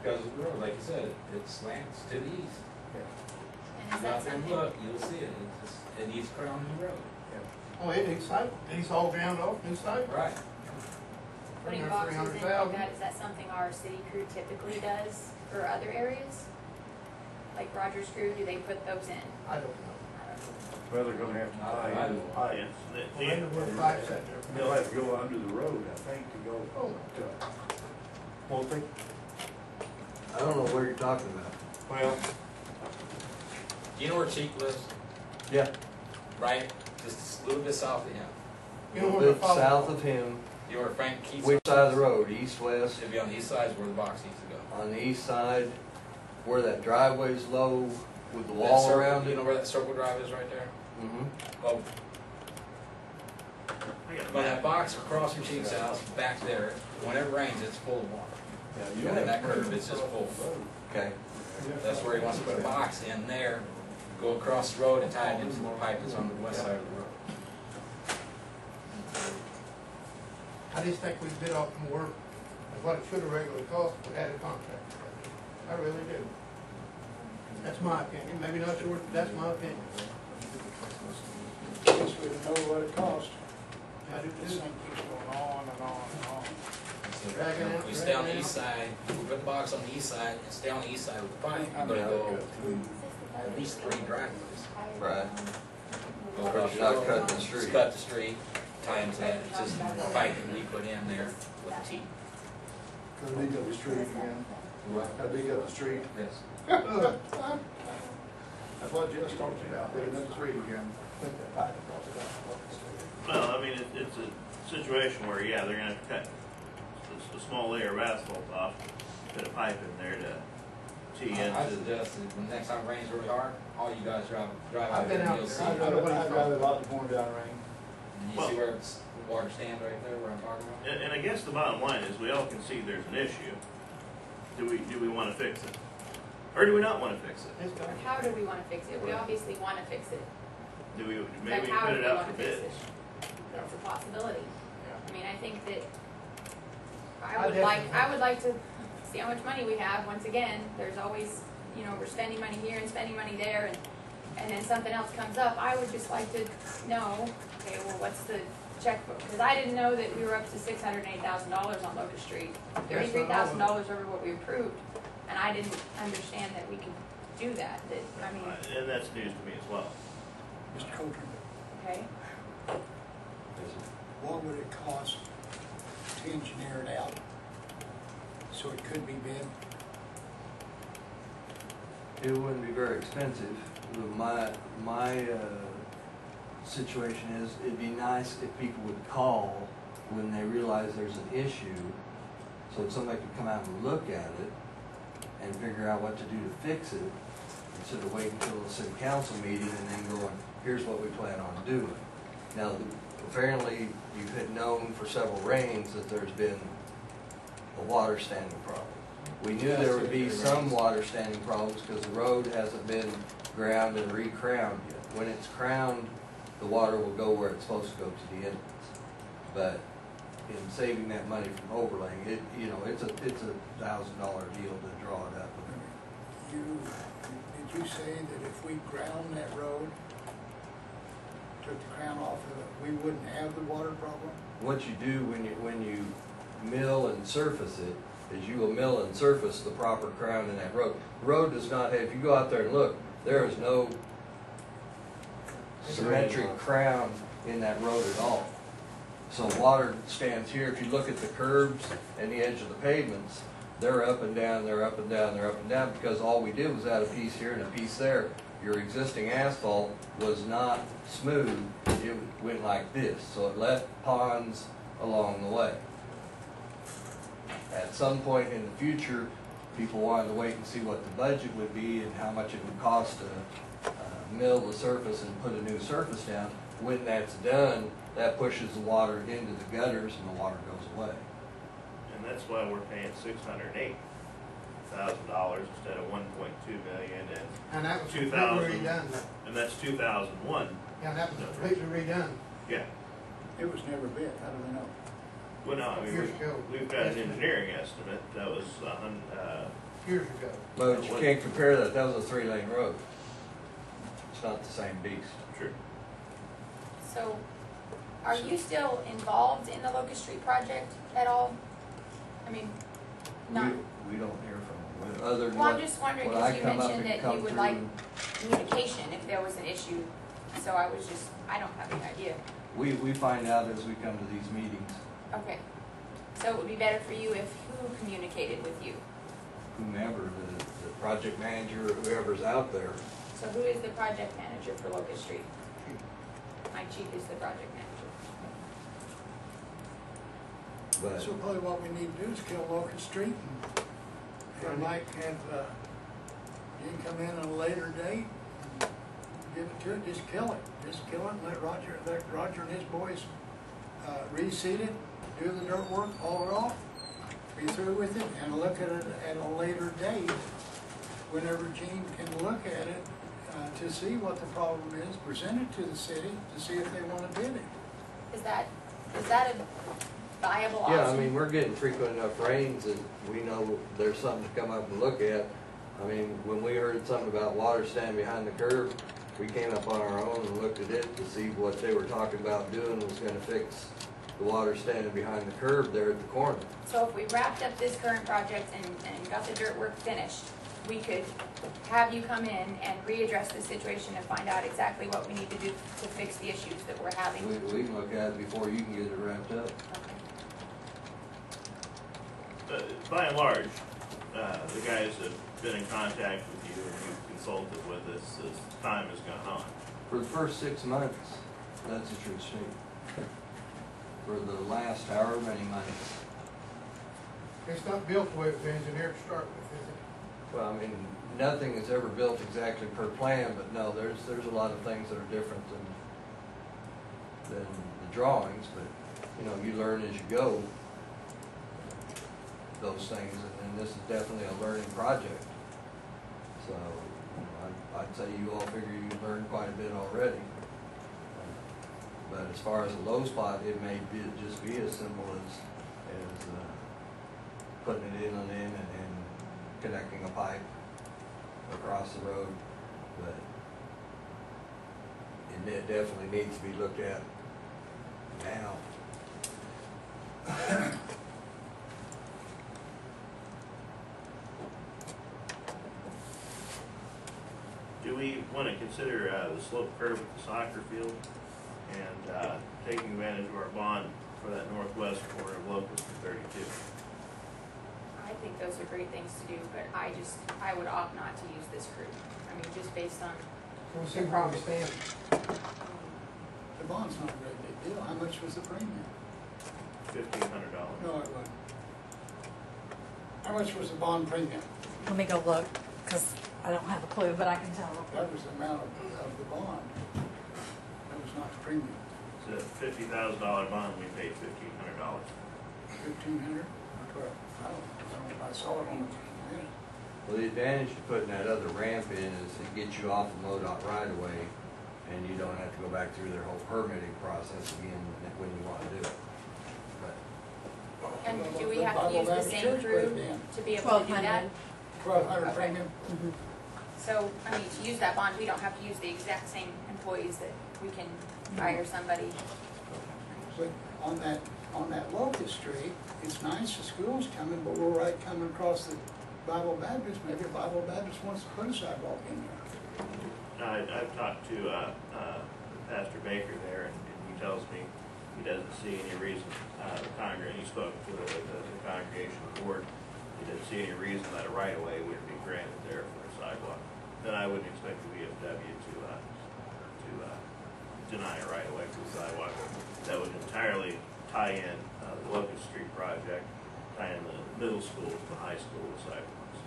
Because of the road, like you said, it slants to the east. And If is you that out there and something? look, you'll see it, it needs crown the road. Oh, it needs sidewalk, it needs all ground off, new sidewalk. Right. Putting boxes in like that, is that something our city crew typically does for other areas? Like Rogers crew, do they put those in? I don't know. well, they're gonna have to tie in the pipe. I wonder where the pipe's at there. They'll have to go under the road, I think, to go to, won't they? I don't know what you're talking about. Well, Do you know where Cheek lives? Yeah. Right? Just a little bit south of him. You know A where little the bit follow- south of him. You know where Frank Keats? Which side of the road? East, west? It'd be on the east side is where the box needs to go. On the east side, where that driveway's low with the That wall circle- around You it. know where that circle drive is right there? Mm-hmm. Well, I got a when map. that box across from Cheek's house, back there, when it rains, it's full of water. you And then that curve, it's just full. Okay. That's where he wants to put a box in there, go across the road and tie it into the pipe that's on the west side of the road. I just think we bit off more of what it should have regularly cost if we had a contract. I really do. That's my opinion, maybe not yours, but that's my opinion. Guess we don't know what it cost. I do This too. thing keeps going on and on and on. Dragging out, We stay on the dragging east side, we put the box on the east side, and stay on the east side with the pipe, you're gonna go through at least 3 driveways. Right. Go across You're not road, cutting the just street. cut the street, tie into that, it's just a pipe that we put in there with a T. How big of the street again? How big of the street? Yes. That's what Jess talked about, big enough street again. Well, I mean, it's a situation where, yeah, they're gonna have to cut a small layer of asphalt off, put a pipe in there to tee I into. suggest that when next time it rains really hard, all you guys drive I've out been there and out you'll there. see. I know what he's I'd rather lot the pouring down rain. And you see where it's, the water stands right there, where I'm talking about? And I guess the bottom line is, we all can see there's an issue. Do we wanna fix it? Or do we not wanna fix it? It's done. How do we wanna fix it? We obviously wanna fix it, Do we, but maybe how put do it we out wanna for fix bid? it? That's a possibility. I mean, I think that I I would definitely- like to see how much money we have. Once again, there's always, you know, we're spending money here and spending money there, and then something else comes up. I would just like to know, okay, well, what's the checkbook? Because I didn't know that we were up to $608,000 on Locust Street, $33,000 over what we approved, and I didn't understand that we could do that. That I mean, And that's news to me as well. Mr. Coulter, okay, what would it cost to engineer it out So it could be bid. It wouldn't be very expensive. My situation is, it'd be nice if people would call when they realize there's an issue, so that somebody could come out and look at it and figure out what to do to fix it, instead of waiting until the city council meeting and then going, here's what we plan on doing. Now, apparently, you've had known for several rains that there's been a water standing problem. We knew there would be some water standing problems because the road hasn't been ground and re-crowned yet. When it's crowned, the water will go where it's supposed to go to the inlets. But in saving that money from overlaying, it's a $1,000 deal to draw it up. Did you say that if we ground that road, took the crown off of it, we wouldn't have the water problem? What you do when you mill and surface it is you will mill and surface the proper crown in that road. The road does not have, if you go out there and look, there is no symmetric crown in that road at all. So water stands here. If you look at the curbs and the edge of the pavements, they're up and down, they're up and down, they're up and down, because all we did was add a piece here and a piece there. Your existing asphalt was not smooth, it went like this, so it left ponds along the way. At some point in the future, people wanted to wait and see what the budget would be and how much it would cost to mill the surface and put a new surface down. When that's done, that pushes the water into the gutters and the water goes away. And that's why we're paying $608,000 instead of 1.2 million And that and was 2000. completely redone. And that's 2001. Yeah, that was completely redone. Yeah. It was never bid, how do we know? Well, no, I mean, Years ago. we've got an engineering estimate that was, Years ago. But you can't compare that, that was a 3-lane road. It's not the same beast. True. So, are you still involved in the Locust Street project at all? I mean, not, We don't hear from them, other than well, I'm what, just wondering, when I because you come up mentioned and that come you would through. like communication if there was an issue. So I don't have any idea. We find out as we come to these meetings, Okay. So it would be better for you if who communicated with you? whomever, the project manager, or whoever's out there. So who is the project manager for Locust Street? My chief is the project manager. But So probably what we need to do is kill Locust Street and Mike have, you can come in on a later date, give it to it, just kill it, and let Roger and his boys, reseed it, do the dirt work, haul it off, be through with it, and look at it at a later date, whenever Gene can look at it, to see what the problem is, present it to the city, to see if they wanna bid it. Is that a viable option? yeah, I mean, we're getting frequent enough rains that we know there's something to come up and look at. I mean, when we heard something about water standing behind the curb, we came up on our own and looked at it to see what they were talking about doing was gonna fix the water standing behind the curb there at the corner. So if we wrapped up this current project and got the dirt work finished, we could have you come in and readdress the situation and find out exactly what we need to do to fix the issues that we're having. We can look at it before you can get it wrapped up. by and large, the guys have been in contact with you and you've consulted with us as time has gone on. For the first 6 months, that's a true statement. For the last however many months. It's not built the way it was engineered to start with, is it? Well, I mean, nothing is ever built exactly per plan, but no, there's a lot of things that are different than the drawings, but, you know, you learn as you go those things, and this is definitely a learning project. So, you know, I'd say you all figure you learned quite a bit already. But as far as a low spot, it may just be as simple as putting it in and connecting a pipe across the road, but it definitely needs to be looked at now. Do we want to consider the slope curve at the soccer field and taking advantage of our bond for that northwest corner of Locust for 32? I think those are great things to do, but I would opt not to use this crew. I mean, just based on We'll see where we stand. The bond's not a very big deal. How much was the premium? $1,500. No, it wasn't. How much was the bond premium? Let me go look, because I don't have a clue, but I can tell. That was the amount of the bond. That was not the premium. It's a $50,000 bond, we paid $1,500. 1,500? I don't know. I saw it on the, yeah. Well, the advantage of putting that other ramp in is it gets you off of MoDOT right away, and you don't have to go back through their whole permitting process again when you want to do it. But And do we have to use the same crew to be able to do that? 1,200 premium? So, I mean, to use that bond, we don't have to use the exact same employees that we can hire somebody. But on that Locust Street, it's nice, the school's coming, but we're right coming across the Bible Baptist. Maybe Bible Baptist wants to put a sidewalk in there. I've talked to Pastor Baker there, and he tells me he doesn't see any reason, he spoke to the congregation board, he doesn't see any reason that a right-of-way wouldn't be granted there for a sidewalk. Then I wouldn't expect the VFW to deny a right-of-way for the sidewalk. That would entirely tie in the Locust Street project, tie in the middle school to the high school with sidewalks.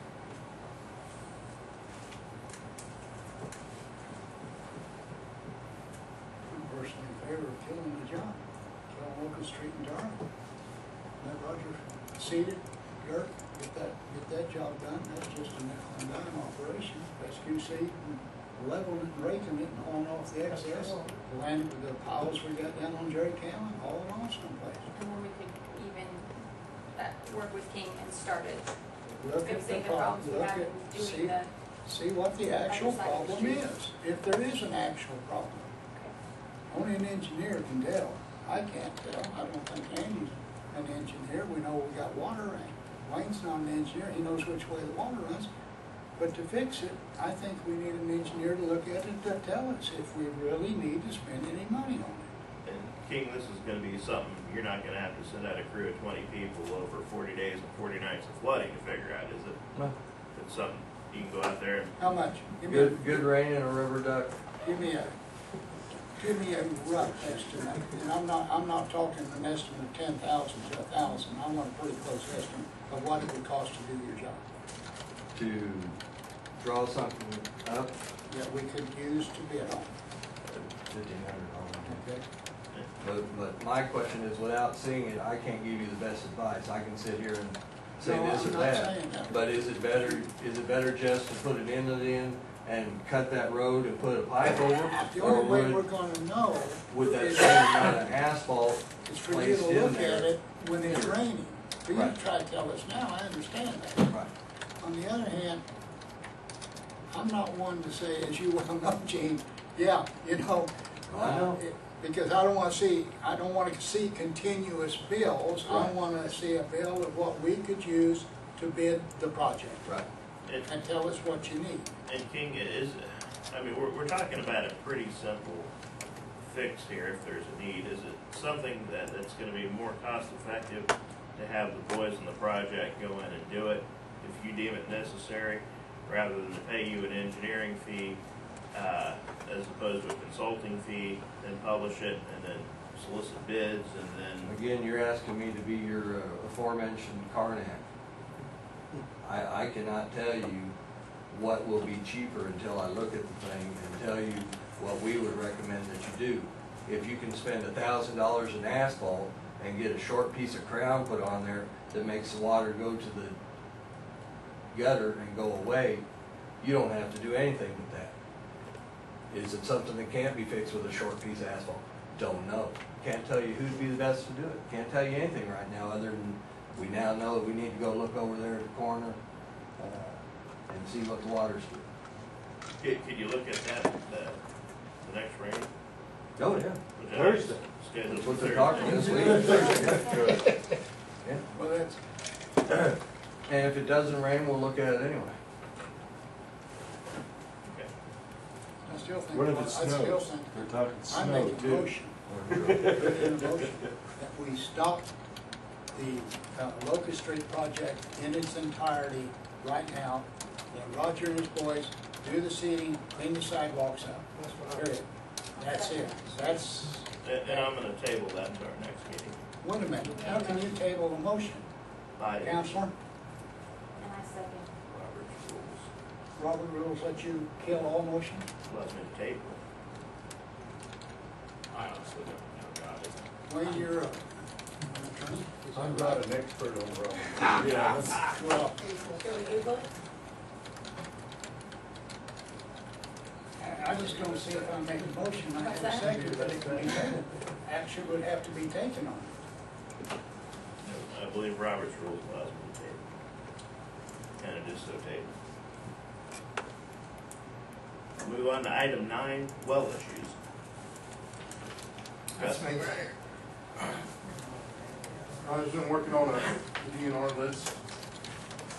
I'm personally in favor of killing the job. Kill Locust Street and Darwin. Let Roger seed it, dirt, get that job done. That's just a nickel and dime operation. Rescue seed and leveling it and raking it and hauling off the excess. Land it with the piles we got down on Jerry County, all along someplace. And then we could even work with King and start it. Look at the problem, look at, see what the actual problem is, if there is an actual problem. Only an engineer can tell. I can't tell. I don't think Andy's an engineer. We know we got water, and Wayne's not an engineer. He knows which way the water runs. But to fix it, I think we need an engineer to look at it to tell us if we really need to spend any money on it. And King, this is gonna be something, you're not gonna have to send out a crew of 20 people over 40 days and 40 nights of flooding to figure out, is it? No. It's something, you can go out there and. How much? good rain and a river duck. Give me a rough estimate, and I'm not talking an estimate of 10,000 to 1,000. I want a pretty close estimate of what it would cost to do your job. To draw something up, That we could use to bid on. $1,500. Okay. But my question is, without seeing it, I can't give you the best advice. I can sit here and say No, this I'm or not that. saying that. But is it better just to put an inlet in and cut that road and put a pipe over? The Or only way we're gonna know would that is same amount of asphalt is for you placed to in look there? at it when it's raining. For you to Right. try to tell us now, I understand that. Right. On the other hand, I'm not one to say, as you well know, Gene, yeah, you know. I know. Because I don't wanna see continuous bills. I Right. wanna see a bill of what we could use to bid the project. Right. And tell us what you need. And King, we're talking about a pretty simple fix here if there's a need. Is it something that's gonna be more cost effective to have the boys in the project go in and do it if you deem it necessary, rather than to pay you an engineering fee, as opposed to a consulting fee, then publish it, and then solicit bids, and then. Again, you're asking me to be your aforementioned Karnak. I cannot tell you what will be cheaper until I look at the thing and tell you what we would recommend that you do. If you can spend $1,000 in asphalt and get a short piece of crown put on there that makes the water go to the gutter and go away, you don't have to do anything with that. Is it something that can't be fixed with a short piece of asphalt? Don't know. Can't tell you who'd be the best to do it. Can't tell you anything right now other than we now know that we need to go look over there at the corner and see what the water's doing. Could you look at that, the next rain? Oh, yeah. Thursday. That's what they're talking this week. Yeah. Well, that's, And if it doesn't rain, we'll look at it anyway. I still think. What if it I still snows? think- They're talking I snow make a too. motion, put in a motion that we stop the Locust Street project in its entirety right now. And Roger and his boys do the seeding, clean the sidewalks up. That's what I. Period. That's it. That's, And I'm gonna table that to our next meeting. wait a minute, how can you table a motion, Counselor? And I second. Robert's rules Robert rules let you kill all motion? allows me to table. I honestly don't know, guys. Wayne, you're up. I'm not an expert on roads. Yeah, Well, I just don't see if I make a motion, I have a second, but it can be tabled. Action would have to be taken on it. I believe Robert's rules allows me to table. And it is so tabled. Move on to item 9, well issues. That's me. I've been working on a DNR list.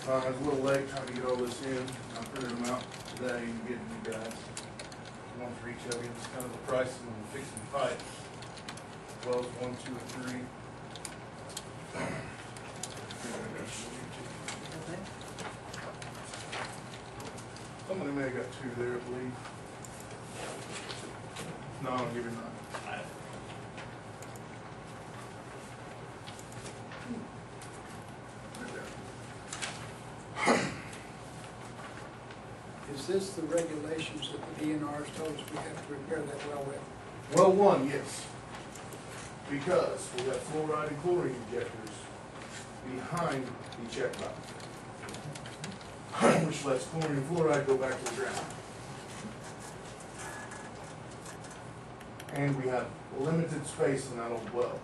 I was a little late trying to get all this in. I printed them out today and getting you guys. One for each of you. It's kind of the price of fixing pipe. Wells 1, 2, and 3. Somebody may have got 2 there, I believe. No, I'll give you 9. Is this the regulations that the DNR's told us we have to repair that well with? Well, 1, yes. Because we have fluoride and chlorine injectors behind the check valve, which lets chlorine and fluoride go back to the ground. And we have limited space in that old well.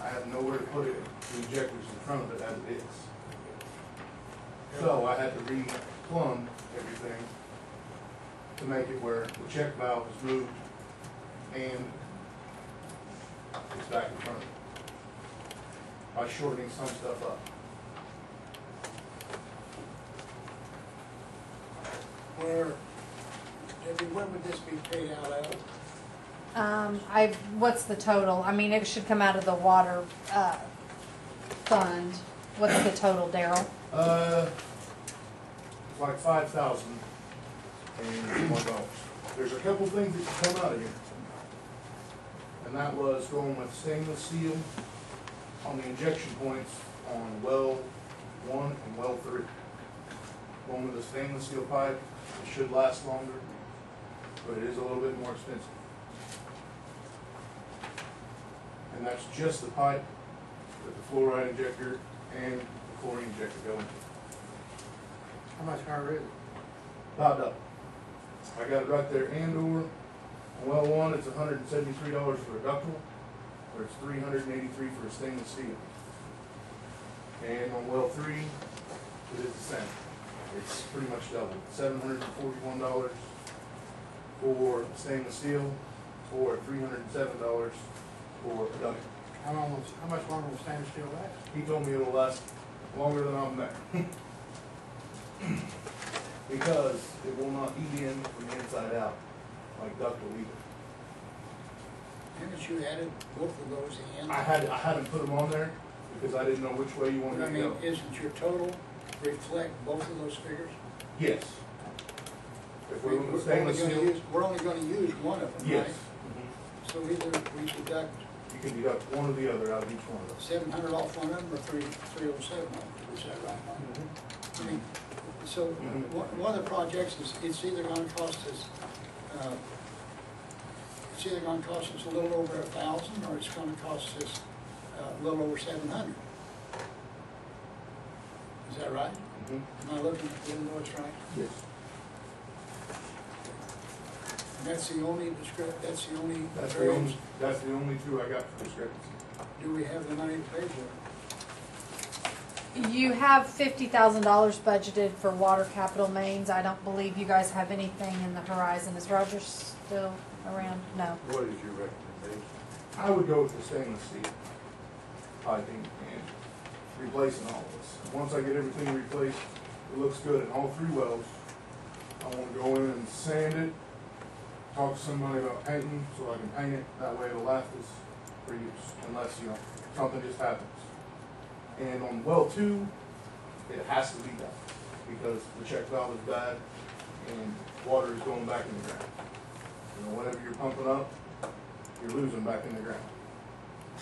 I have nowhere to put it, the injectors in front of it as it is. So I had to re-plumb everything to make it where the check valve is moved and it's back in front of it by shortening some stuff up. Debbie, where would this be paid out of? What's the total? I mean, it should come out of the water, fund. What's the total, Daryl? It's like $5,000 and $1. There's a couple things that can come out of here. And that was going with stainless steel on the injection points on well 1 and well 3. Going with a stainless steel pipe, it should last longer, but it is a little bit more expensive. And that's just the pipe with the fluoride injector and the chlorine injector going. How much higher is it? $5. I got it right there, and/or on well 1, it's $173 for a ductile, or it's $383 for a stainless steel. And on well 3, it is the same. It's pretty much double. $741 for stainless steel, or $307 for a ductile. How much longer will stainless steel last? He told me it'll last longer than I'm there. Because it will not eat in from the inside out, like ductile either. Haven't you added both of those in? I hadn't put them on there because I didn't know which way you But wanted I to mean, go. isn't your total reflect both of those figures? Yes. If we're with stainless steel, We're only gonna use one of them, yes. right? So either we deduct You can deduct one or the other out of each one of those. 700 off one of them or 307 off, is that right? I mean, so one of the projects is, it's either gonna cost us, a little over 1,000 or it's gonna cost us a little over 700. Is that right? Am I looking at the invoice right? Yes. And that's the only that's the only That's the only two I got for discrepancy. Do we have the money to pay for it? You have $50,000 budgeted for water capital mains. I don't believe you guys have anything in the horizon. Is Roger still around? No. What is your recommendation? I would go with the stainless steel piping and replacing all of this. Once I get everything replaced, it looks good in all 3 wells. I want to go in and sand it, talk to somebody about painting so I can paint it. That way it'll last us for use, unless, something just happens. And on well 2, it has to be done because the check valve is bad and water is going back in the ground. You know, whatever you're pumping up, you're losing back in the ground.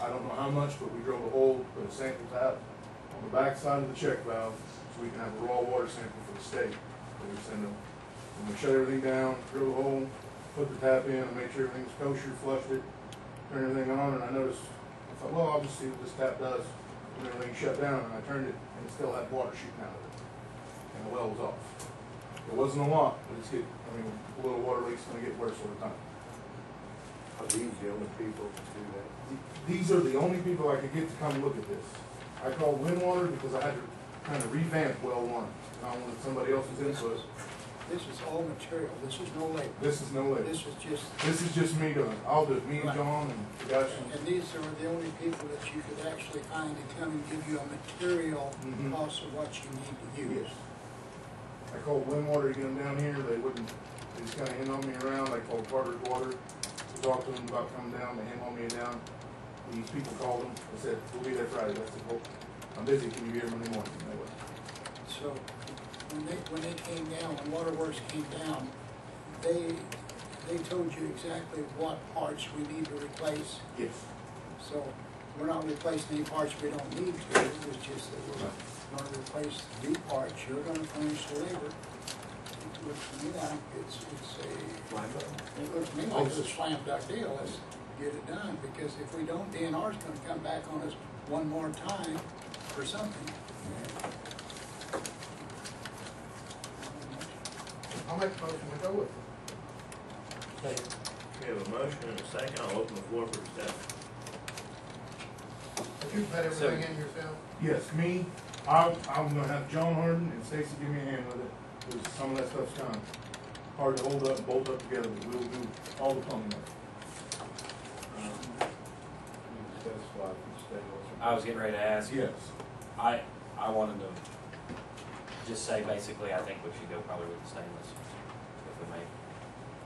I don't know how much, but we drilled a hole, put a sample tap on the back side of the check valve so we can have a raw water sample for the state. So we send them, when we shut everything down, drill the hole, put the tap in, and make sure everything's kosher, flushed it, turn everything on, and I noticed, I thought, well, I'll just see what this tap does when everything shut down, and I turned it, and it still had water shooting out of it, and the well was off. It wasn't a lot, but it's getting, I mean, a little water leak's gonna get worse over time. Are these the only people to do that? These are the only people I could get to come look at this. I called Windwater because I had to kind of revamp well 1. And I wanted somebody else's input. This is all material, this is no labor. This is no labor. This is just. This is just me doing it. I'll do it, me and Right. John and the guys from. And these are the only people that you could actually find to come and give you a material Mhm. cost of what you need to use. Yes. I called Windwater to get them down here. They wouldn't, they just kind of hand on me around. I called Carter's Water to talk to them about coming down. They hand on me down. These people called them and said, we'll be there Friday. I said, well, I'm busy. Can you be here Monday morning? And they went. So, when they came down, when Waterworks came down, they told you exactly what parts we need to replace. Yes. So, we're not replacing any parts we don't need to, it's just that we're gonna replace the parts, you're gonna furnish the labor. It looks to me like it's it looks to me like it's a slam dunk deal, let's get it done, because if we don't, DNR's gonna come back on us one more time for something. I'll make a motion to go with it. We have a motion and a second. I'll open the floor for discussion. Did you put everything in yourself? Yes, me. I'm gonna have John Harden and Stacy give me a hand with it, because some of that stuff's kind of hard to hold up and bolt up together, but we'll do all the plumbing work. I was getting ready to ask. Yes. I wanted to just say basically, I think we should go probably with the stainless if we may.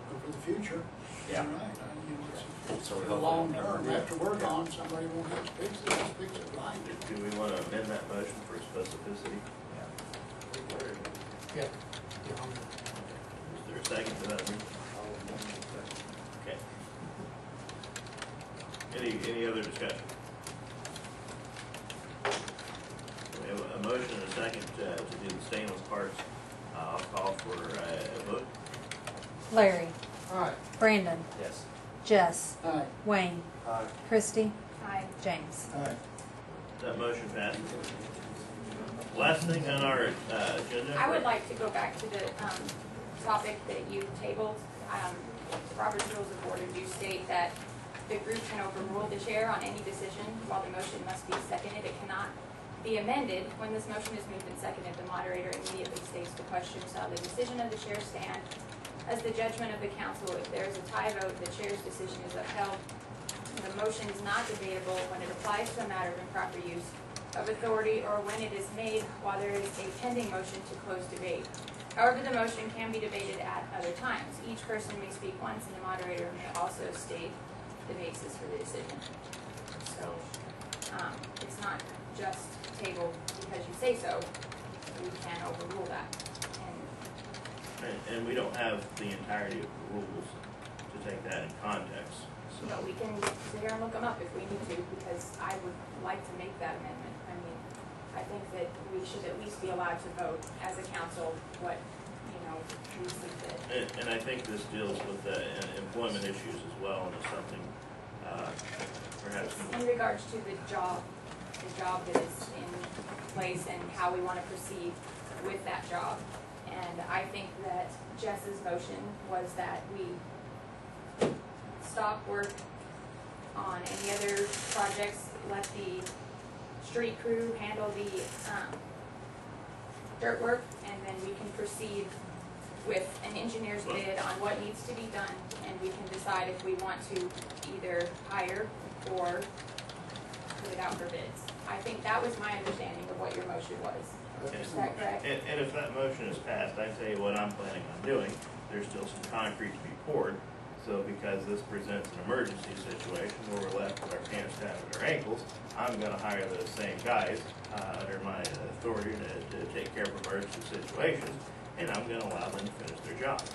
But for the future, Yeah. you're right, you know, it's So we for the hope- long term, after we're gone, somebody won't have to fix it, just fix it right. Do we want to amend that motion for specificity? Yeah. Is there a second to that? Okay. Any other discussion? We have a motion and a second to do the stainless parts. I'll call for a vote. Larry. Aye. Brandon. Yes. Jess. Aye. Wayne. Aye. Christie. Aye. James. Aye. That motion passes. Last thing on our agenda. I would like to go back to the topic that you tabled. Robert's Rules of Order do state that the group can overrule the chair on any decision while the motion must be seconded. It cannot be amended. When this motion is moved and seconded, the moderator immediately states the question. Shall the decision of the chair stand as the judgment of the council? If there is a tie vote, the chair's decision is upheld. The motion is not debatable when it applies to a matter of improper use of authority or when it is made while there is a pending motion to close debate. However, the motion can be debated at other times. Each person may speak once and the moderator may also state the basis for the decision. So, it's not just tabled because you say so. We can overrule that. And we don't have the entirety of the rules to take that in context. So But we can sit here and look them up if we need to, because I would like to make that amendment. I mean, I think that we should at least be allowed to vote as a council what, we see fit. And I think this deals with employment issues as well, and is something perhaps. In regards to the job that is in place and how we want to proceed with that job. And I think that Jess's motion was that we stop work on any other projects, let the street crew handle the dirt work, and then we can proceed with an engineer's bid on what needs to be done, and we can decide if we want to either hire or put it out for bids. I think that was my understanding of what your motion was. Is that correct? And if that motion is passed, I tell you what I'm planning on doing. There's still some concrete to be poured, So because this presents an emergency situation where we're left with our pants down at our ankles, I'm gonna hire those same guys, under my authority to take care of emergency situations, and I'm gonna allow them to finish their jobs.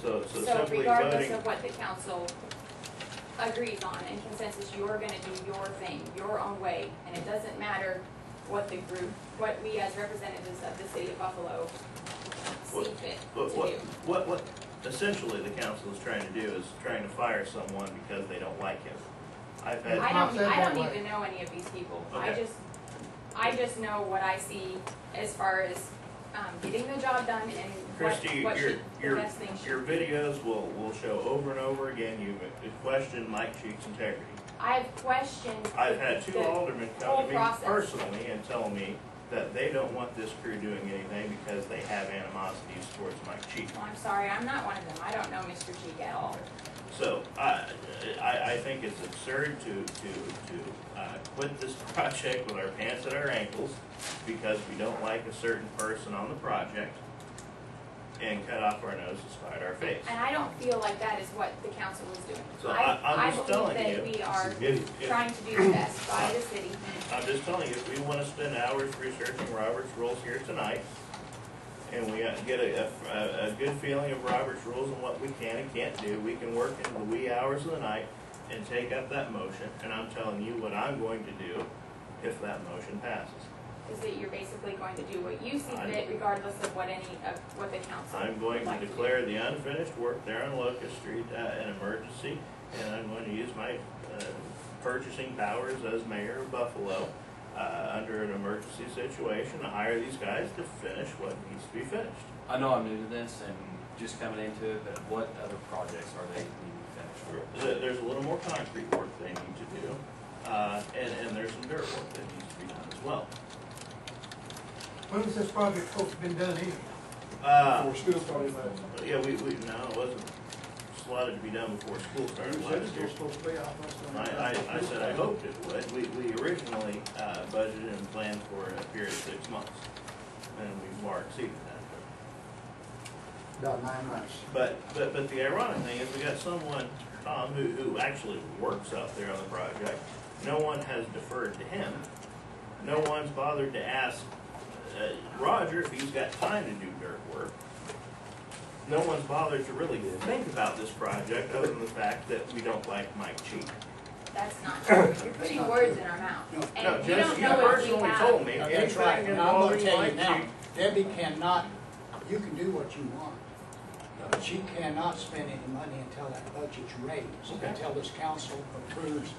So So simply regardless voting, of what the council agrees on and consensus, you're gonna do your thing, your own way, and it doesn't matter what the group, what we as representatives of the city of Buffalo see fit to do. what essentially the council is trying to do is trying to fire someone because they don't like him. I've had. I don't even know any of these people. Okay. I just know what I see as far as, getting the job done and Christie, what should, the your best thing should. your videos will show over and over again, you've questioned Mike Cheek's integrity. I've questioned. I've had two the aldermen whole come to me process. personally and tell me that they don't want this crew doing anything because they have animosities towards Mike Cheek. Well, I'm sorry, I'm not one of them. I don't know Mr. Cheek at all. So, I think it's absurd to quit this project with our pants at our ankles because we don't like a certain person on the project and cut off our nose to spite our face. And I don't feel like that is what the council is doing. So I'm just telling you, I believe that we are if- trying to do the best by the city. I'm just telling you, if we want to spend hours researching Robert's rules here tonight, and we get a good feeling of Robert's rules and what we can and can't do, we can work into the wee hours of the night and take up that motion, and I'm telling you what I'm going to do if that motion passes. Is that you're basically going to do what you see fit regardless of what the council. I'm going would like to do. declare the unfinished work there on Locust Street an emergency, and I'm going to use my purchasing powers as mayor of Buffalo under an emergency situation to hire these guys to finish what needs to be finished. I know I'm new to this and just coming into it, but what other projects are they needing to finish? There's a little more concrete work they need to do, and there's some dirt work that needs to be done as well. When was this project supposed to have been done anyway? Before school started last. Yeah, no, it wasn't slotted to be done before school started last year. I said I hoped it would. We originally budgeted and planned for a period of 6 months, and we've far exceeded that. About 9 months. But the ironic thing is we got someone, Tom, who actually works out there on the project. No one has deferred to him. No one's bothered to ask Roger if he's got time to do dirt work. No one's bothered to really think about this project other than the fact that we don't like Mike Cheek. That's not true. You're putting words in our mouth. And No, you Jess, don't you know if we personally have. told me Now, that's anything right, and I'm gonna involving tell you Mike now, Cheek. Debbie cannot, you can do what you want, but she cannot spend any money until that budget's raised, until this council approves.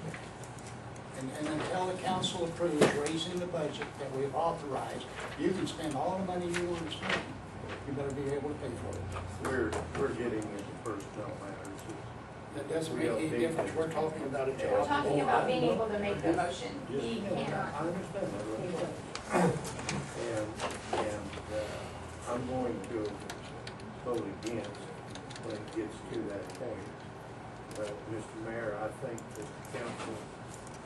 And until the council approves raising the budget that we've authorized, you can spend all the money you want to spend. You better be able to pay for it. We're getting into personnel matters. That doesn't make any difference, we're talking about a job. We're talking about being able to make the motion. He I cannot. understand that, right? And I'm going to vote against when it gets to that point. But, Mr. Mayor, I think that the council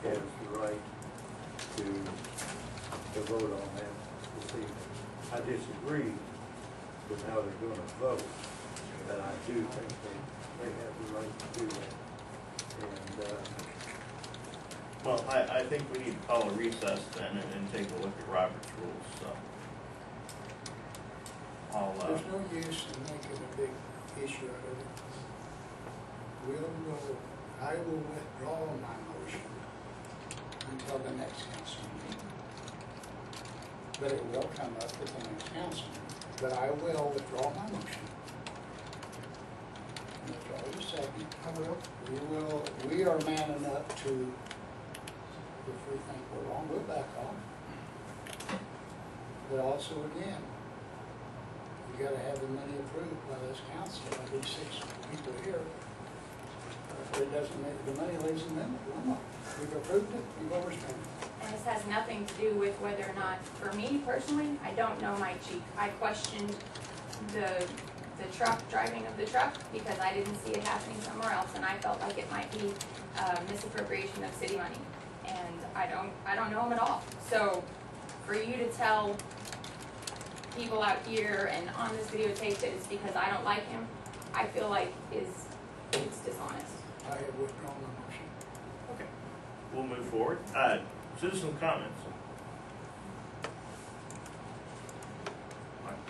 has the right to vote on that this evening. I disagree with how they're going to vote, but I do think they have the right to do that. And, Well, I think we need to call a recess then and take a look at Robert's rules, so. There's no use in making a big issue out of it. I will withdraw my motion until the next council meeting. But it will come up at the next council meeting. But I will withdraw my motion. Withdraw the second. We are man enough to, if we think we're wrong, we'll back off. But also again, you gotta have the money approved by this council, by these 6 people here. If it doesn't make, the money lays in them, we've approved it, we've overspent it. And this has nothing to do with whether or not, for me personally, I don't know Mike Cheek. I questioned the driving of the truck because I didn't see it happening somewhere else, and I felt like it might be misappropriation of city money. And I don't know him at all. So for you to tell people out here and on this videotape that it's because I don't like him, I feel like is dishonest. I have withdrawn my motion. Okay. We'll move forward. Citizen comments.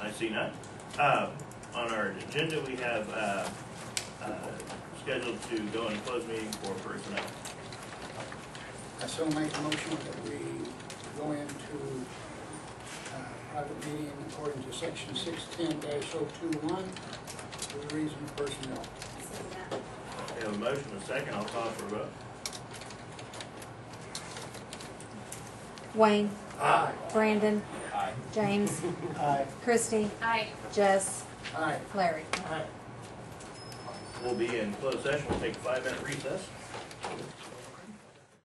I see none. On our agenda, we have scheduled to go in a closed meeting for personnel. I so make a motion that we go into private meeting according to section 610-021 for the reason of personnel. We have a motion, a second. I'll call for a vote. Wayne. Aye. Brandon. Aye. James. Aye. Christie. Aye. Jess. Aye. Larry. We'll be in closed session. We'll take a 5-minute recess.